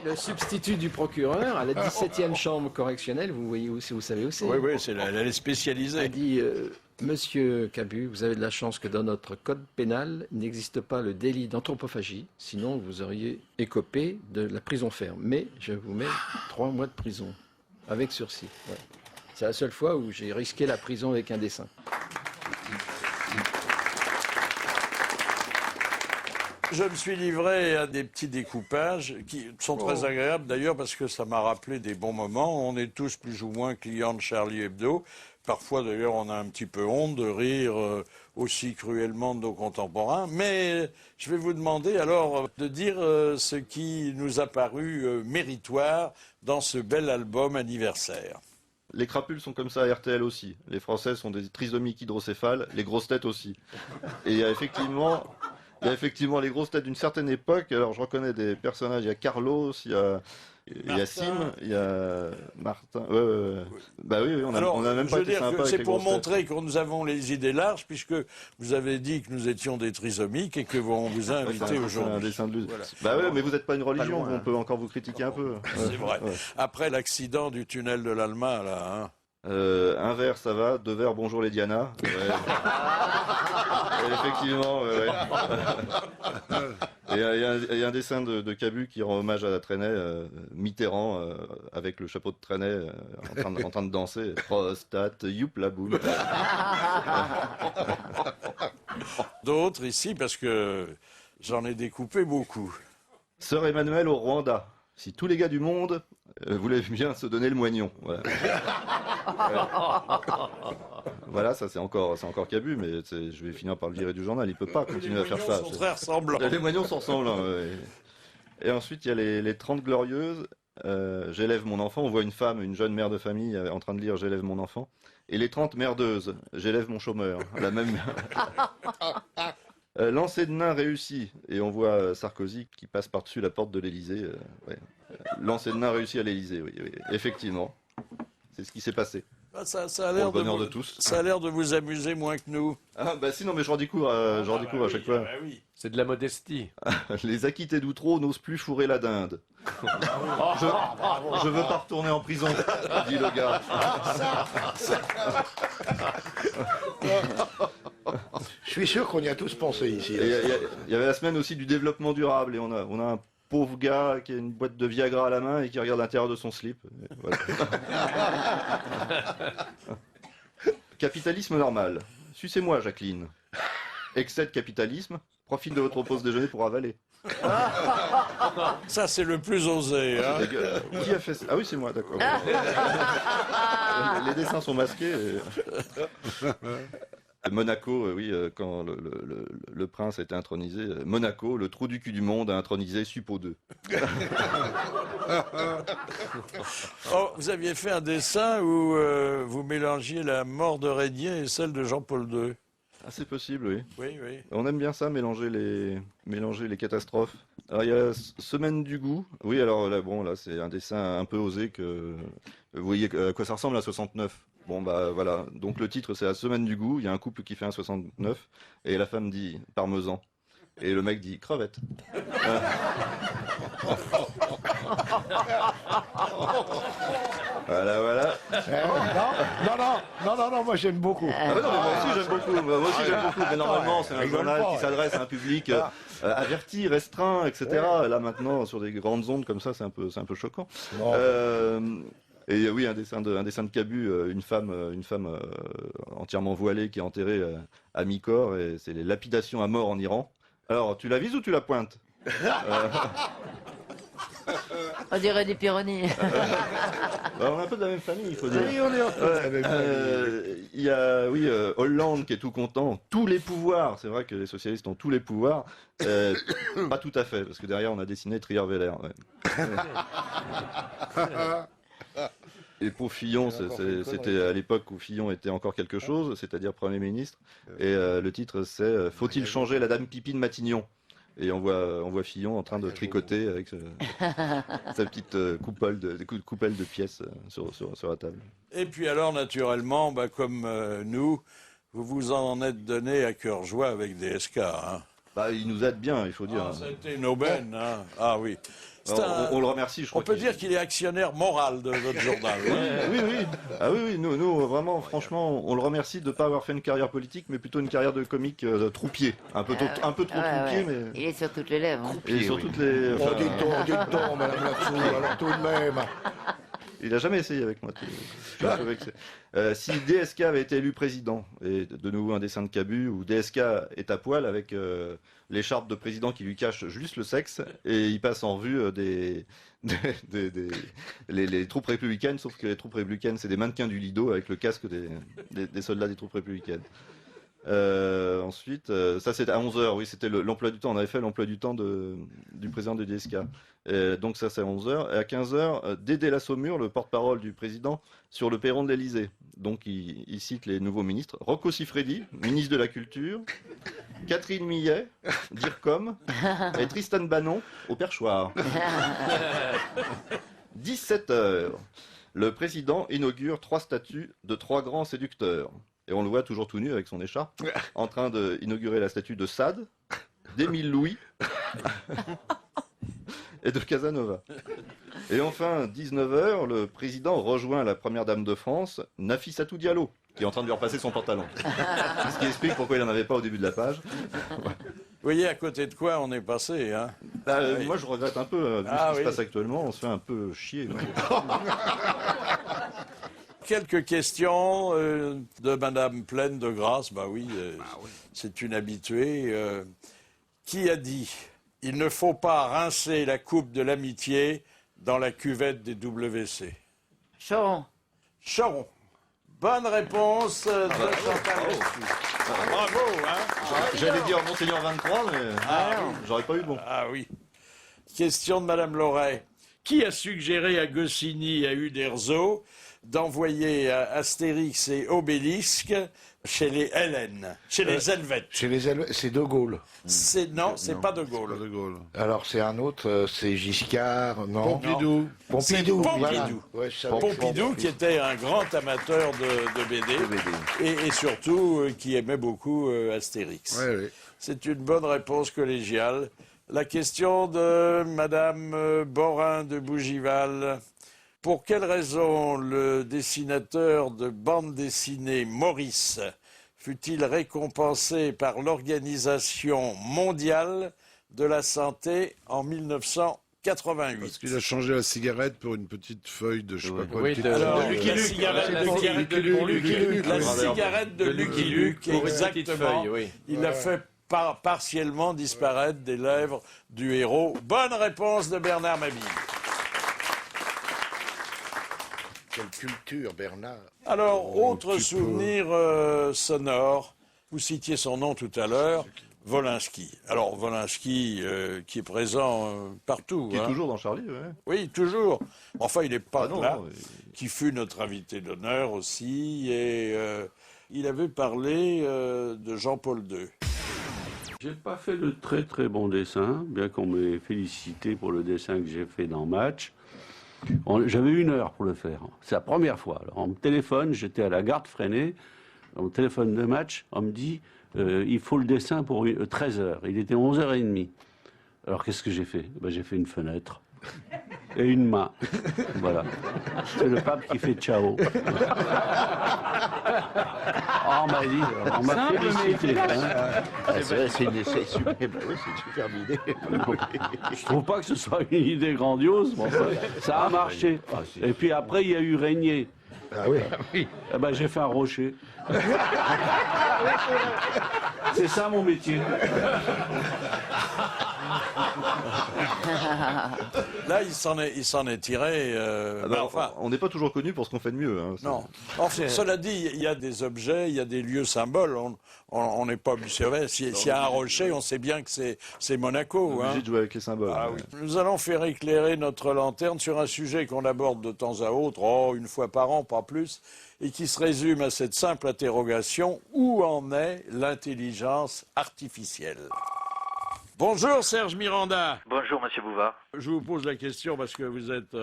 le substitut du procureur à la 17e chambre correctionnelle, vous voyez où, vous savez où c'est. Oui, c'est elle est spécialisée. A dit Monsieur Cabu, vous avez de la chance que dans notre code pénal il n'existe pas le délit d'anthropophagie, sinon vous auriez écopé de la prison ferme. Mais je vous mets 3 mois de prison avec sursis. Ouais. C'est la seule fois où j'ai risqué la prison avec un dessin. Je me suis livré à des petits découpages qui sont très agréables d'ailleurs parce que ça m'a rappelé des bons moments. On est tous plus ou moins clients de Charlie Hebdo. Parfois d'ailleurs on a un petit peu honte de rire aussi cruellement de nos contemporains. Mais je vais vous demander alors de dire ce qui nous a paru méritoire dans ce bel album anniversaire. Les crapules sont comme ça à RTL aussi. Les Français sont des trisomiques hydrocéphales, les grosses têtes aussi. Et il y a effectivement les grosses têtes d'une certaine époque. Alors je reconnais des personnages, il y a Carlos, il y a Sim, il y a Martin. Bah oui, on a même pas été sympa avec les grosses têtes. C'est pour montrer que nous avons les idées larges, puisque vous avez dit que nous étions des trisomiques et que on vous a invités aujourd'hui. Un dessin de voilà. Bah ouais, mais vous n'êtes pas une religion, on peut encore vous critiquer un peu. C'est vrai. Ouais. Après l'accident du tunnel de l'Alma, là. Hein. Un verre, ça va. 2 verres, bonjour les Diana. Ouais. Effectivement, ouais. Et il y a un dessin de Cabu qui rend hommage à la Trenet, Mitterrand, avec le chapeau de Trenet, en train de danser. Prostate, youp la boule. D'autres ici, parce que j'en ai découpé beaucoup. Sœur Emmanuelle au Rwanda. Si tous les gars du monde voulaient bien se donner le moignon. Voilà, voilà ça c'est encore Cabu, mais je vais finir par le virer du journal. Il peut pas continuer à faire ça. Les moignons sont très ressemblants. Les moignons sont ressemblants. Ouais. Et ensuite il y a les 30 glorieuses. J'élève mon enfant. On voit une jeune mère de famille en train de lire J'élève mon enfant. Et les 30 merdeuses. J'élève mon chômeur. La même. Lancer de nain réussi, et on voit Sarkozy qui passe par-dessus la porte de l'Élysée. Ouais. Lancer de nain réussi à l'Élysée, oui, effectivement. C'est ce qui s'est passé. Ça a l'air de tous. Ça a l'air de vous amuser moins que nous. Ah bah si, non mais je redécouvre à chaque fois. Bah oui. C'est de la modestie. Les acquittés d'Outreau n'osent plus fourrer la dinde. Je veux pas retourner en prison, dit le gars. Je suis sûr qu'on y a tous pensé ici. Il y avait la semaine aussi du développement durable et on a un pauvre gars qui a une boîte de Viagra à la main et qui regarde l'intérieur de son slip. Voilà. Capitalisme normal. Sucez-moi, Jacqueline. Excès de capitalisme. Profite de votre pause déjeuner pour avaler. Ça, c'est le plus osé. Hein. Qui a fait ça? Ah oui, c'est moi, d'accord. Les dessins sont masqués. Monaco, oui, quand le prince a été intronisé, Monaco, le trou du cul du monde, a intronisé Suppo 2. Oh, vous aviez fait un dessin où vous mélangiez la mort de Régnier et celle de Jean-Paul II. Ah, c'est possible, oui. Oui, oui. On aime bien ça, mélanger les catastrophes. Alors, il y a Semaine du goût. Oui, alors là, bon, là, c'est un dessin un peu osé que... Vous voyez à quoi ça ressemble à 69. Bon, bah voilà. Donc, le titre, c'est La Semaine du goût. Il y a un couple qui fait un 69. Et la femme dit parmesan. Et le mec dit crevette. Voilà. Non, moi j'aime beaucoup. Ah non, mais moi aussi j'aime beaucoup. Mais normalement, c'est un journal qui s'adresse à un public averti, restreint, etc. Et là maintenant, sur des grandes ondes comme ça, c'est un peu choquant. Et oui, un dessin de Cabu, une femme entièrement voilée qui est enterrée à mi-corps, et c'est les lapidations à mort en Iran. Alors, tu la vises ou tu la pointes? On dirait des Pironi. On est un peu de la même famille, il faut dire. Oui, on est un peu de la même famille. Il y a, Hollande qui est tout content. Tous les pouvoirs, c'est vrai que les socialistes ont tous les pouvoirs. Pas tout à fait, parce que derrière, on a dessiné Trier-Veller. Ouais. Et pour Fillon, c'était à l'époque où Fillon était encore quelque chose, c'est-à-dire Premier ministre. Et le titre, c'est « Faut-il changer la dame pipi de Matignon ?» Et on voit Fillon en train de tricoter avec sa petite coupole de pièces sur la table. Et puis alors, naturellement, comme nous, vous vous en êtes donné à cœur joie avec DSK. Hein. Il nous aide bien, il faut dire. C'était une aubaine. Hein. Ah oui. On le remercie, je crois. On peut dire qu'il est actionnaire moral de votre journal. Oui. Ah oui, nous, vraiment, franchement, on le remercie de ne pas avoir fait une carrière politique, mais plutôt une carrière de comique troupier. Un peu trop troupier, mais... Il est sur toutes les lèvres. Hein. Il est sur toutes les... Dites donc, madame Latsou, alors tout de même. Il n'a jamais essayé avec moi. Je suis un peu vexé. Si DSK avait été élu président, et de nouveau un dessin de Cabu, où DSK est à poil avec l'écharpe de président qui lui cache juste le sexe, et il passe en revue les troupes républicaines, sauf que les troupes républicaines, c'est des mannequins du Lido avec le casque des soldats des troupes républicaines. Ensuite, ça c'était à 11h, oui, c'était l'emploi du temps. On avait fait l'emploi du temps du président de DSK. Donc ça c'est à 11h. Et à 15h, Dédé Lassaumur, le porte-parole du président, sur le perron de l'Elysée. Donc il cite les nouveaux ministres. Rocco Siffredi, ministre de la Culture. Catherine Millet, DIRCOM. Et Tristan Bannon, au perchoir. 17h. Le président inaugure 3 statues de 3 grands séducteurs. Et on le voit toujours tout nu avec son écharpe, en train d'inaugurer la statue de Sade, d'Émile Louis et de Casanova. Et enfin, 19h, le président rejoint la première dame de France, Nafissatou Diallo, qui est en train de lui repasser son pantalon. C'est ce qui explique pourquoi il n'en avait pas au début de la page. Vous voyez à côté de quoi on est passé, hein. Oui. Moi, je regrette un peu, vu ce qui se passe actuellement, on se fait un peu chier. Quelques questions de Madame Pleine de Grâce. C'est une habituée. Qui a dit « Il ne faut pas rincer la coupe de l'amitié dans la cuvette des WC » Choron. Choron. Bonne réponse de Chantal Latsou. Bravo, hein. J'allais dire Monseigneur 23, mais j'aurais pas eu de bon. Ah oui. Question de Madame Loret. Qui a suggéré à Goscinny et à Uderzo d'envoyer Astérix et Obélisque chez les Hellènes, chez les Helvètes? Chez les Helvètes, c'est De Gaulle. Non, c'est pas De Gaulle. Alors c'est un autre, c'est Giscard, non? Pompidou. C'est Pompidou. voilà. Pompidou, qui était un grand amateur de BD, et surtout qui aimait beaucoup Astérix. Oui. C'est une bonne réponse collégiale. La question de Madame Borin de Bougival. Pour quelle raison le dessinateur de bande dessinée Maurice fut-il récompensé par l'Organisation mondiale de la santé en 1988? Parce qu'il a changé la cigarette pour une petite feuille de je sais pas quoi. Oui, la cigarette de Lucky Luke, exactement. Il a fait partiellement disparaître des lèvres du héros. Bonne réponse de Bernard Mabille. Quelle culture, Bernard. Alors, autre souvenir sonore, vous citiez son nom tout à l'heure, Wolinski. Alors, Wolinski, qui est présent partout. Qui est toujours dans Charlie, ouais. Oui, toujours. Enfin, il n'est pas là. Qui fut notre invité d'honneur aussi. Et il avait parlé de Jean-Paul II. J'ai pas fait de très très bons dessins, bien qu'on m'ait félicité pour le dessin que j'ai fait dans Match. J'avais 1 heure pour le faire. C'est la première fois. Alors, on me téléphone, j'étais à la Garde Freinet, on me téléphone de Match, on me dit il faut le dessin pour 13 heures. Il était 11h30. Alors qu'est-ce que j'ai fait? J'ai fait une fenêtre et une main. Voilà. C'est le pape qui fait ciao. On m'a dit, on m'a félicité. C'est super idée. Je trouve pas que ce soit une idée grandiose, mais enfin, ça a marché. Et puis après, il y a eu Régnier. Ah oui. J'ai fait un rocher. C'est ça mon métier. Là, il s'en est tiré. On n'est pas toujours connu pour ce qu'on fait de mieux. Hein, non. Enfin, cela dit, il y a des objets, il y a des lieux symboles. On n'est pas obligé. S'il y a un rocher, on sait bien que c'est Monaco. On est obligé de jouer avec les symboles. Oui. Nous allons faire éclairer notre lanterne sur un sujet qu'on aborde de temps à autre, 1 fois par an, pas plus, et qui se résume à cette simple interrogation: où en est l'intelligence artificielle? Bonjour Serge Miranda. Bonjour Monsieur Bouvard. Je vous pose la question parce que vous êtes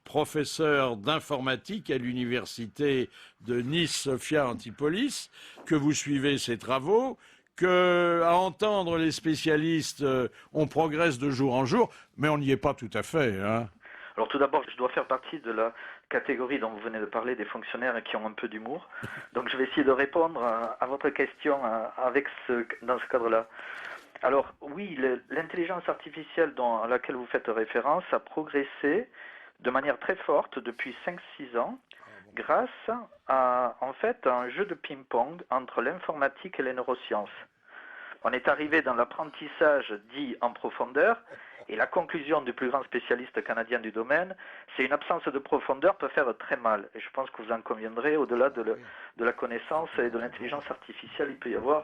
professeur d'informatique à l'université de Nice-Sophia Antipolis, que vous suivez ses travaux, que à entendre les spécialistes, on progresse de jour en jour, mais on n'y est pas tout à fait, hein. Alors tout d'abord, je dois faire partie de la catégorie dont vous venez de parler, des fonctionnaires qui ont un peu d'humour. Donc je vais essayer de répondre à votre question dans ce cadre-là. Alors oui, l'intelligence artificielle à laquelle vous faites référence a progressé de manière très forte depuis 5-6 ans grâce à en fait un jeu de ping-pong entre l'informatique et les neurosciences. On est arrivé dans l'apprentissage dit en profondeur et la conclusion du plus grand spécialiste canadien du domaine, c'est une absence de profondeur peut faire très mal. Et je pense que vous en conviendrez, au-delà de la connaissance et de l'intelligence artificielle, il peut y avoir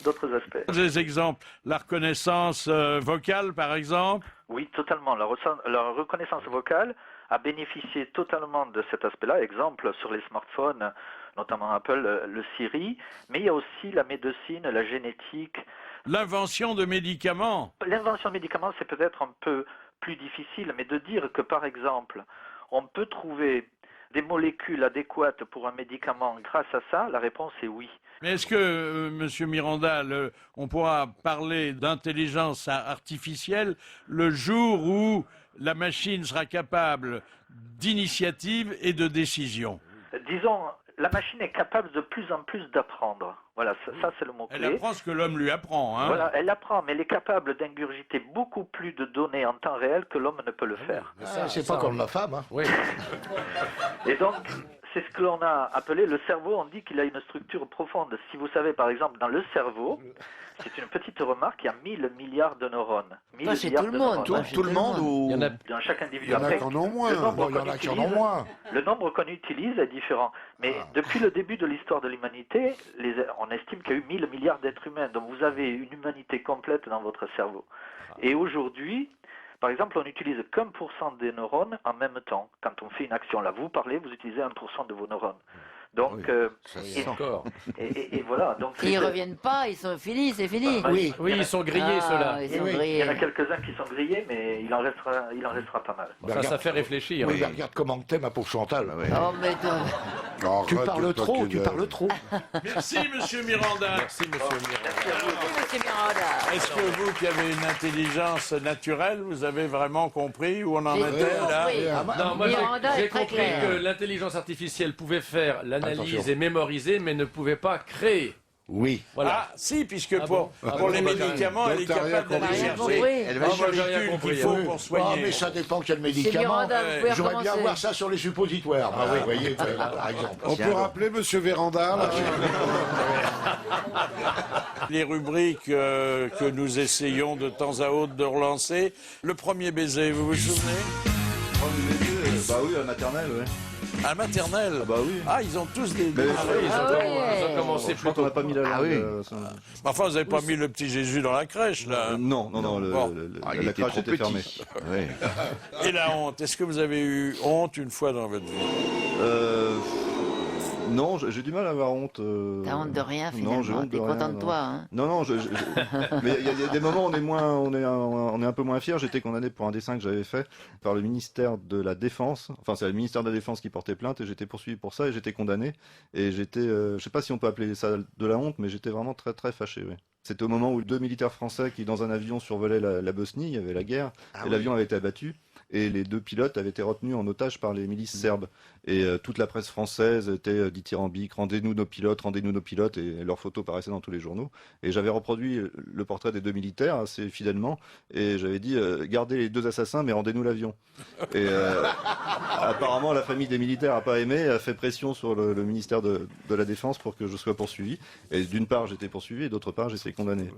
d'autres aspects. Des exemples, la reconnaissance vocale par exemple? Oui, totalement. La reconnaissance vocale a bénéficié totalement de cet aspect-là. Exemple, sur les smartphones, notamment Apple, le Siri, mais il y a aussi la médecine, la génétique. L'invention de médicaments. L'invention de médicaments, c'est peut-être un peu plus difficile, mais de dire que, par exemple, on peut trouver des molécules adéquates pour un médicament grâce à ça, la réponse est oui. Mais est-ce que, Monsieur Miranda, on pourra parler d'intelligence artificielle le jour où la machine sera capable d'initiative et de décision? Disons, la machine est capable de plus en plus d'apprendre. Voilà, ça c'est le mot-clé. Elle apprend ce que l'homme lui apprend, hein. Voilà, elle apprend, mais elle est capable d'ingurgiter beaucoup plus de données en temps réel que l'homme ne peut le faire. C'est pas comme ma femme. Hein. Oui. Et donc, c'est ce que l'on a appelé le cerveau. On dit qu'il a une structure profonde. Si vous savez, par exemple, dans le cerveau, c'est une petite remarque, il y a 1000 milliards de neurones. 1000 Pas chez milliards tout le de monde. neurones. Tout le monde ou... Il y en a... Dans chaque individu. Il y en a Après, qui en ont moins. le nombre Il y en a qui en ont moins. Le nombre qu'on utilise est différent. Mais depuis le début de l'histoire de l'humanité, on estime qu'il y a eu 1000 milliards d'êtres humains. Donc vous avez une humanité complète dans votre cerveau. Et aujourd'hui, par exemple, on n'utilise qu'1% des neurones en même temps. Quand on fait une action, là, vous parlez, vous utilisez 1% de vos neurones. Donc, et voilà. Donc, Ils ne reviennent pas, ils sont finis, c'est fini. Oui, ils sont grillés, ceux-là. Ils sont il grillés. y en a quelques-uns qui sont grillés, mais il en restera pas mal. Ça fait réfléchir. Oui, mais regarde comment t'aimes ma pauvre Chantal. Oh, mais Tu parles trop, tu parles trop. Merci, Monsieur Miranda. Merci, Monsieur Miranda. Monsieur Miranda. Est-ce que vous, qui avez une intelligence naturelle, vous avez vraiment compris où on en J'ai était tout là? compris. Non, moi Miranda j'ai est très compris clair. que l'intelligence artificielle pouvait faire l'analyse Attention. et mémoriser, mais ne pouvait pas créer. Oui. Voilà. Ah, si, puisque Ah pour bon les bah, j'ai médicaments, rien- elle est donc t'as rien capable d'aller compris. chercher Elle les va chercher rien molécules compris, qu'il faut hein. pour Ah, soigner. mais ça dépend quel C'est médicament. Miranda, vous pouvez J'aurais bien recommencer. voir ça sur les suppositoires, vous voyez, par exemple. On peut rappeler Monsieur Véranda là Les rubriques que nous essayons de temps à autre de relancer. Le premier baiser, vous vous souvenez? Bah oui, à la maternelle, ouais. À maternelle. Bah oui. Ah, ils ont tous des... Mais- Ils ont commencé Je crois plus qu'on tôt. n'a pas mis la langue. oui. Enfin, vous n'avez pas mis le petit Jésus dans la crèche, là. Non, Bon. Il la était crèche trop était fermée. petit. Ouais. Et la honte, est-ce que vous avez eu honte une fois dans votre vie? Non, j'ai du mal à avoir honte. T'as honte de rien, Non, j'ai finalement. honte de T'es rien, content de non. toi, hein. Non, mais il y a des moments où on est un peu moins fier. J'étais condamné pour un dessin que j'avais fait par le ministère de la Défense. Enfin, c'est le ministère de la Défense qui portait plainte et j'étais poursuivi pour ça et j'étais condamné. Et j'étais, je sais pas si on peut appeler ça de la honte, mais j'étais vraiment très très fâché. Oui. C'était au moment où 2 militaires français qui dans un avion survolaient la Bosnie, il y avait la guerre, et l'avion avait été abattu. Et les 2 pilotes avaient été retenus en otage par les milices serbes. Et toute la presse française était dithyrambique, rendez-nous nos pilotes, et leurs photos paraissaient dans tous les journaux. Et j'avais reproduit le portrait des 2 militaires assez fidèlement, et j'avais dit gardez les 2 assassins, mais rendez-nous l'avion. Et apparemment, la famille des militaires n'a pas aimé, a fait pression sur le ministère de la Défense pour que je sois poursuivi. Et d'une part, j'étais poursuivi, et d'autre part, j'étais condamné.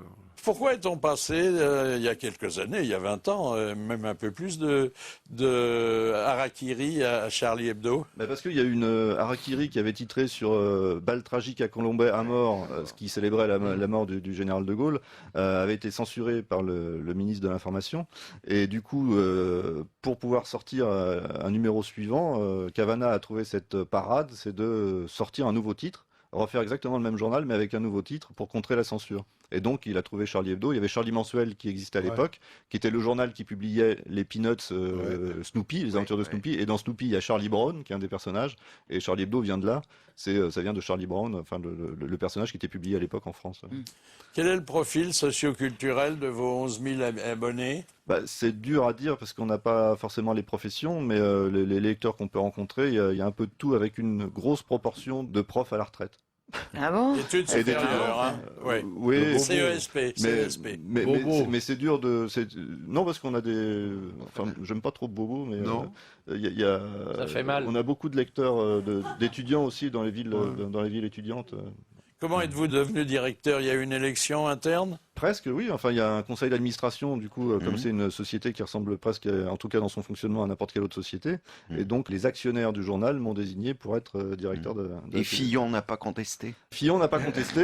Pourquoi est-on passé, il y a quelques années, il y a 20 ans, même un peu plus, de Harakiri à Charlie Hebdo? Parce qu'il y a eu une Harakiri qui avait titré sur balle tragique à Colombay à mort, ce qui célébrait la mort du général de Gaulle, avait été censuré par le ministre de l'Information. Et du coup, pour pouvoir sortir un numéro suivant, Cavana a trouvé cette parade, c'est de sortir un nouveau titre, refaire exactement le même journal mais avec un nouveau titre pour contrer la censure. Et donc, il a trouvé Charlie Hebdo. Il y avait Charlie Mensuel qui existait à l'époque, qui était le journal qui publiait les Peanuts Snoopy, les aventures de Snoopy. Et dans Snoopy, il y a Charlie Brown, qui est un des personnages. Et Charlie Hebdo vient de là. Ça vient de Charlie Brown, enfin le personnage qui était publié à l'époque en France. Quel est le profil socioculturel de vos 11 000 abonnés? C'est dur à dire parce qu'on n'a pas forcément les professions, mais les lecteurs qu'on peut rencontrer, il y a un peu de tout avec une grosse proportion de profs à la retraite. Ah bon? Études supérieures, hein? Oui. CESP. Mais c'est dur de. Non, parce qu'on a des. Enfin, j'aime pas trop Bobo, mais. Non. Ça fait mal. On a beaucoup de lecteurs, d'étudiants aussi dans les villes, dans les villes étudiantes. Comment êtes-vous devenu directeur? Il y a eu une élection interne? Presque, oui. Enfin, il y a un conseil d'administration, du coup, comme c'est une société qui ressemble presque, en tout cas dans son fonctionnement, à n'importe quelle autre société. Et donc, les actionnaires du journal m'ont désigné pour être directeur de. Et Fillon n'a pas contesté? Fillon n'a pas contesté,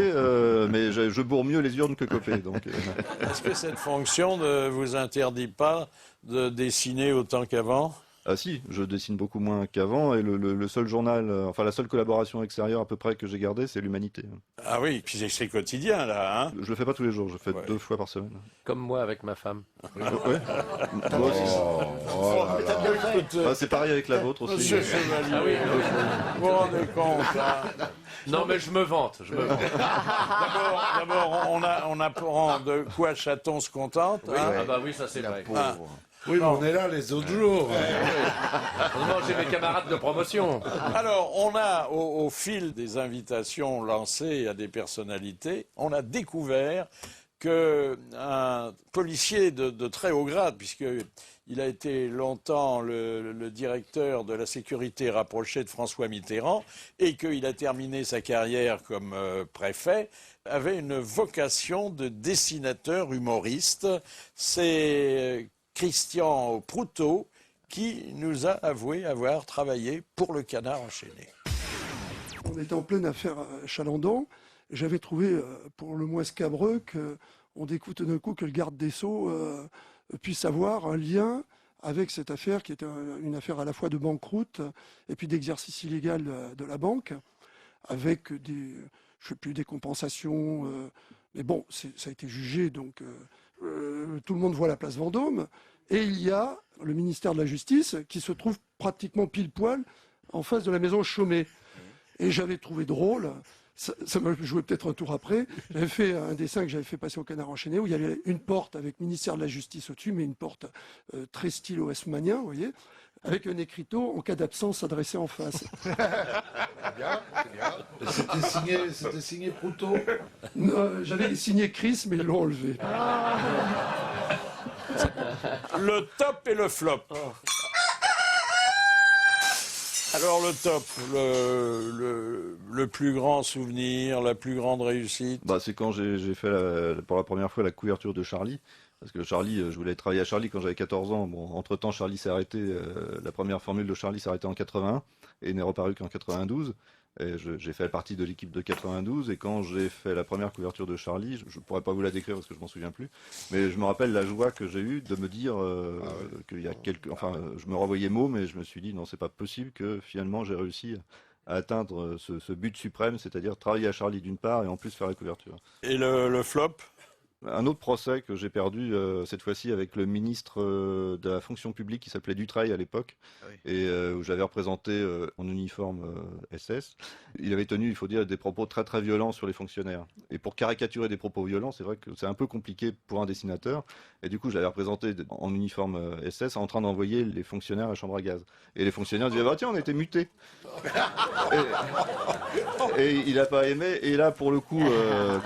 mais je bourre mieux les urnes que Copé. Donc. Est-ce que cette fonction ne vous interdit pas de dessiner autant qu'avant? Ah si, je dessine beaucoup moins qu'avant et le seul journal, enfin la seule collaboration extérieure à peu près que j'ai gardée, c'est l'Humanité. Ah oui, puis c'est quotidien là, hein? Je le fais pas tous les jours, je le fais 2 fois par semaine. Comme moi avec ma femme. Moi aussi. C'est pareil avec la vôtre aussi. Monsieur Chevalier, Ah oui, vous vous rendez compte, hein? Non mais je me vante. D'abord, on apprend de quoi Chaton se contente. Oui. Hein? Ah bah oui, ça c'est vrai. Oui, mais on est là les autres jours. Heureusement, j'ai mes camarades de promotion. Alors, on a, au fil des invitations lancées à des personnalités, on a découvert qu'un policier de très haut grade, puisqu'il a été longtemps le directeur de la sécurité rapprochée de François Mitterrand, et qu'il a terminé sa carrière comme préfet, avait une vocation de dessinateur humoriste. C'est Christian Proutot qui nous a avoué avoir travaillé pour le Canard enchaîné. On était en pleine affaire à Chalandon. J'avais trouvé pour le moins scabreux qu'on découvre tout d'un coup que le garde des Sceaux puisse avoir un lien avec cette affaire qui était une affaire à la fois de banqueroute et puis d'exercice illégal de la banque, avec des compensations. Mais bon, ça a été jugé, donc tout le monde voit la place Vendôme. Et il y a le ministère de la Justice qui se trouve pratiquement pile poil en face de la maison Chaumet. Et j'avais trouvé drôle, ça m'a joué peut-être un tour après, j'avais fait un dessin que j'avais fait passer au Canard enchaîné où il y avait une porte avec ministère de la Justice au-dessus, mais une porte très style haussmannien, vous voyez, avec un écriteau en cas d'absence adressé en face. C'est bien. C'était signé Proutot. J'avais signé Chris, mais ils l'ont enlevé. Le top et le flop. Alors le top, le plus grand souvenir, la plus grande réussite? C'est quand j'ai fait pour la première fois la couverture de Charlie. Parce que Charlie, je voulais travailler à Charlie quand j'avais 14 ans. Bon, entre-temps, Charlie s'est arrêté, la première formule de Charlie s'est arrêtée en 81 et n'est reparu qu'en 92. Et j'ai fait partie de l'équipe de 92 et quand j'ai fait la première couverture de Charlie, je ne pourrais pas vous la décrire parce que je m'en souviens plus, mais je me rappelle la joie que j'ai eue de me dire qu'il y a je me renvoyais mots, mais je me suis dit non, c'est pas possible que finalement j'ai réussi à atteindre ce but suprême, c'est-à-dire travailler à Charlie d'une part et en plus faire la couverture. Et le flop? Un autre procès que j'ai perdu, cette fois-ci avec le ministre de la fonction publique qui s'appelait Dutreil à l'époque, et où j'avais représenté en uniforme SS. Il avait tenu, il faut dire, des propos très très violents sur les fonctionnaires. Et pour caricaturer des propos violents, c'est vrai que c'est un peu compliqué pour un dessinateur. Et du coup, je l'avais représenté en uniforme SS en train d'envoyer les fonctionnaires à la chambre à gaz. Et les fonctionnaires disaient, tiens, on a été mutés. Et il n'a pas aimé. Et là, pour le coup,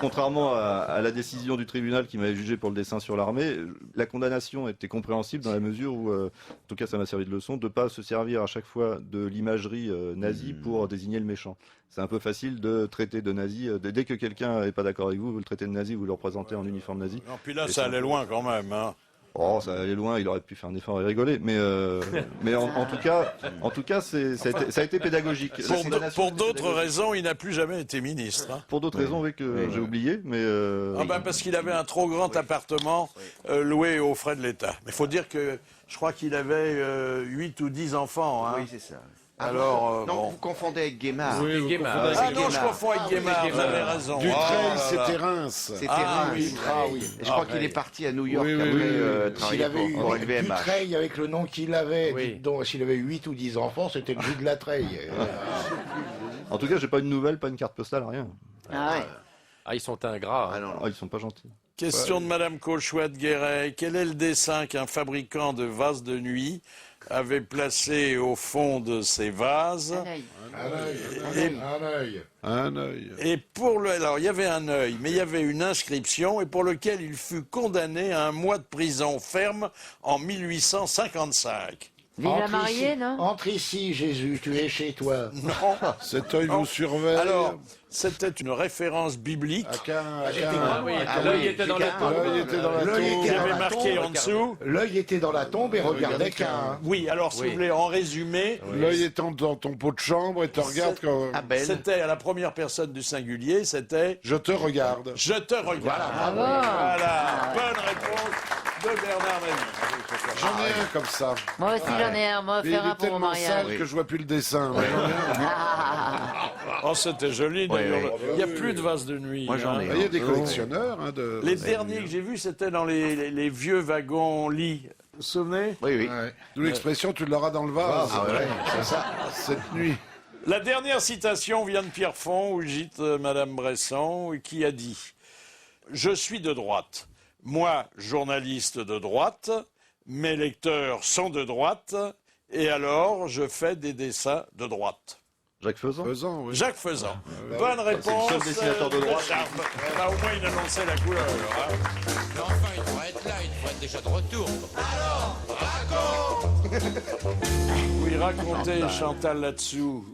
contrairement à la décision du tribunal qui m'avait jugé pour le dessin sur l'armée, la condamnation était compréhensible dans la mesure où, en tout cas ça m'a servi de leçon, de ne pas se servir à chaque fois de l'imagerie nazie pour désigner le méchant. C'est un peu facile de traiter de nazi, dès que quelqu'un n'est pas d'accord avec vous, vous le traitez de nazi, vous le représentez en uniforme nazi. Non, puis là, ça allait loin quand même, hein. Oh, ça allait loin, il aurait pu faire un effort et rigoler, mais en tout cas, ça a été pédagogique. Pour d'autres raisons, il n'a plus jamais été ministre. Hein. Pour d'autres raisons, oui, que j'ai oublié, mais... parce qu'il avait un trop grand appartement loué aux frais de l'État. Mais il faut dire que je crois qu'il avait 8 ou 10 enfants. Hein. Oui, c'est ça. Alors, non, bon. vous confondez avec Guémard. Oui, vous Guémard. confondez Ah avec non, je confonds avec Guémard, vous avez raison. Dutreuil, Oh là là. c'était Reims. C'était Ah Reims. oui, ah oui. Je crois Ah, qu'il oui. est parti à New York Oui, oui, après oui, oui. S'il travailler avait eu pour LVMH. Dutreil avec le nom qu'il avait, Oui. dites donc, s'il avait 8 ou 10 enfants, c'était le bout de la treille. En tout cas, j'ai pas une nouvelle, pas une carte postale, rien. Ah ouais. Ah, ils sont ingrats. Ah non, non. Ah, ils sont pas gentils. Question de Madame Cauchois-de-Guéret. Quel est le dessin qu'un fabricant de vases de nuit avait placé au fond de ses vases? Un œil. Un œil. Un œil. Et pour le, alors il y avait un œil, mais il y avait une inscription et pour lequel il fut condamné à un mois de prison ferme en 1855. Vive la Entre mariée, ici- non? Entre ici, Jésus, tu es chez toi. Non. Cet œil Non. vous surveille. Alors, c'était une référence biblique. Ah oui, l'œil était dans la tombe. L'œil était dans la L'œil tombe. Il y était dans avait la marqué tombe. en dessous. L'œil était dans la tombe et regardait qu'un. Oui, alors si Oui. vous voulez, en résumé, L'œil étant dans ton pot de chambre et te regarde quand... Abel. c'était à la première personne du singulier, c'était Je te regarde. je te regarde. Bravo. Voilà, bonne réponse de Bernard Mabie. J'en ai un comme ça. Moi aussi j'en ai un, moi Mais faire il est un pour mon tellement mariage. sale que je vois plus le dessin. Mais j'en ai un. Oh, c'était joli d'ailleurs. Oui, Il n'y a plus de vases de nuit. Moi, j'en ai. Il y a des collectionneurs. Hein, de... Les derniers que j'ai vus, c'était dans les vieux wagons lits. Vous vous souvenez? Oui, oui. Ouais. D'où l'expression tu l'auras dans le vase. Ah ouais, c'est ça. Cette nuit. La dernière citation vient de Pierrefonds, où gîte Madame Bresson, qui a dit « Je suis de droite. Moi, journaliste de droite, mes lecteurs sont de droite, et alors je fais des dessins de droite. » Jacques Faisan. Faisan, oui. Jacques Faisan. Bonne réponse. seul dessinateur de droite. Charme. Bah, au moins, il annonçait la couleur. Hein. Mais enfin, il devrait être là, il devrait être déjà de retour. Alors, raconte! Oui, racontez, Chantal, là-dessous,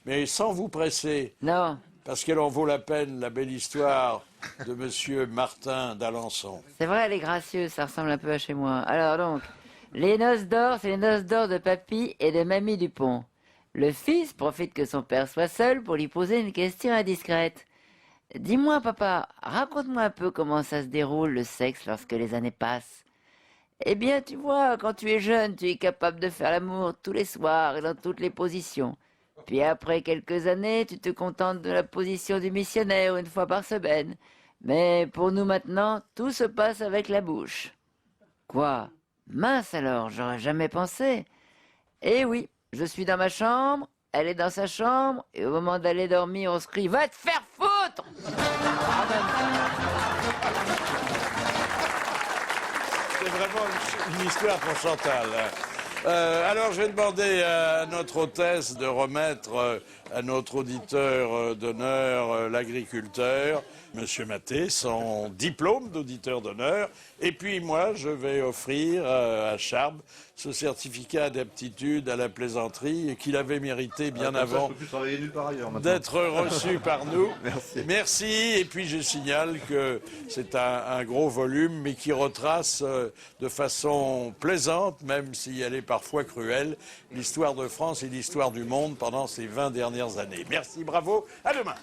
mais sans vous presser. Non, Parce qu'elle en vaut la peine, la belle histoire de Monsieur Martin d'Alençon. c'est vrai, elle est gracieuse, ça ressemble un peu à chez moi. Alors donc, les noces d'or, c'est les noces d'or de papy et de mamie Dupont. Le fils profite que son père soit seul pour lui poser une question indiscrète. Dis-moi, papa, raconte-moi un peu comment ça se déroule le sexe lorsque les années passent. Eh bien, tu vois, quand tu es jeune, tu es capable de faire l'amour tous les soirs et dans toutes les positions. Puis après quelques années, tu te contentes de la position du missionnaire une fois par semaine. Mais pour nous maintenant, tout se passe avec la bouche. Quoi? Mince alors, j'aurais jamais pensé. Eh oui, je suis dans ma chambre, elle est dans sa chambre, et au moment d'aller dormir, on se crie « Va te faire foutre !» C'est vraiment une histoire pour Chantal. Alors, je vais demander à notre hôtesse de remettre à notre auditeur d'honneur, l'agriculteur, Monsieur Maté, son diplôme d'auditeur d'honneur. Et puis moi, je vais offrir à Charb ce certificat d'aptitude à la plaisanterie qu'il avait mérité bien avant Je peux plus travailler nulle part ailleurs maintenant. d'être reçu par nous. Merci. Merci. Et puis je signale que c'est un gros volume, mais qui retrace de façon plaisante, même si elle est parfois cruelle, l'histoire de France et l'histoire du monde pendant ces 20 dernières années. Merci, bravo, à demain.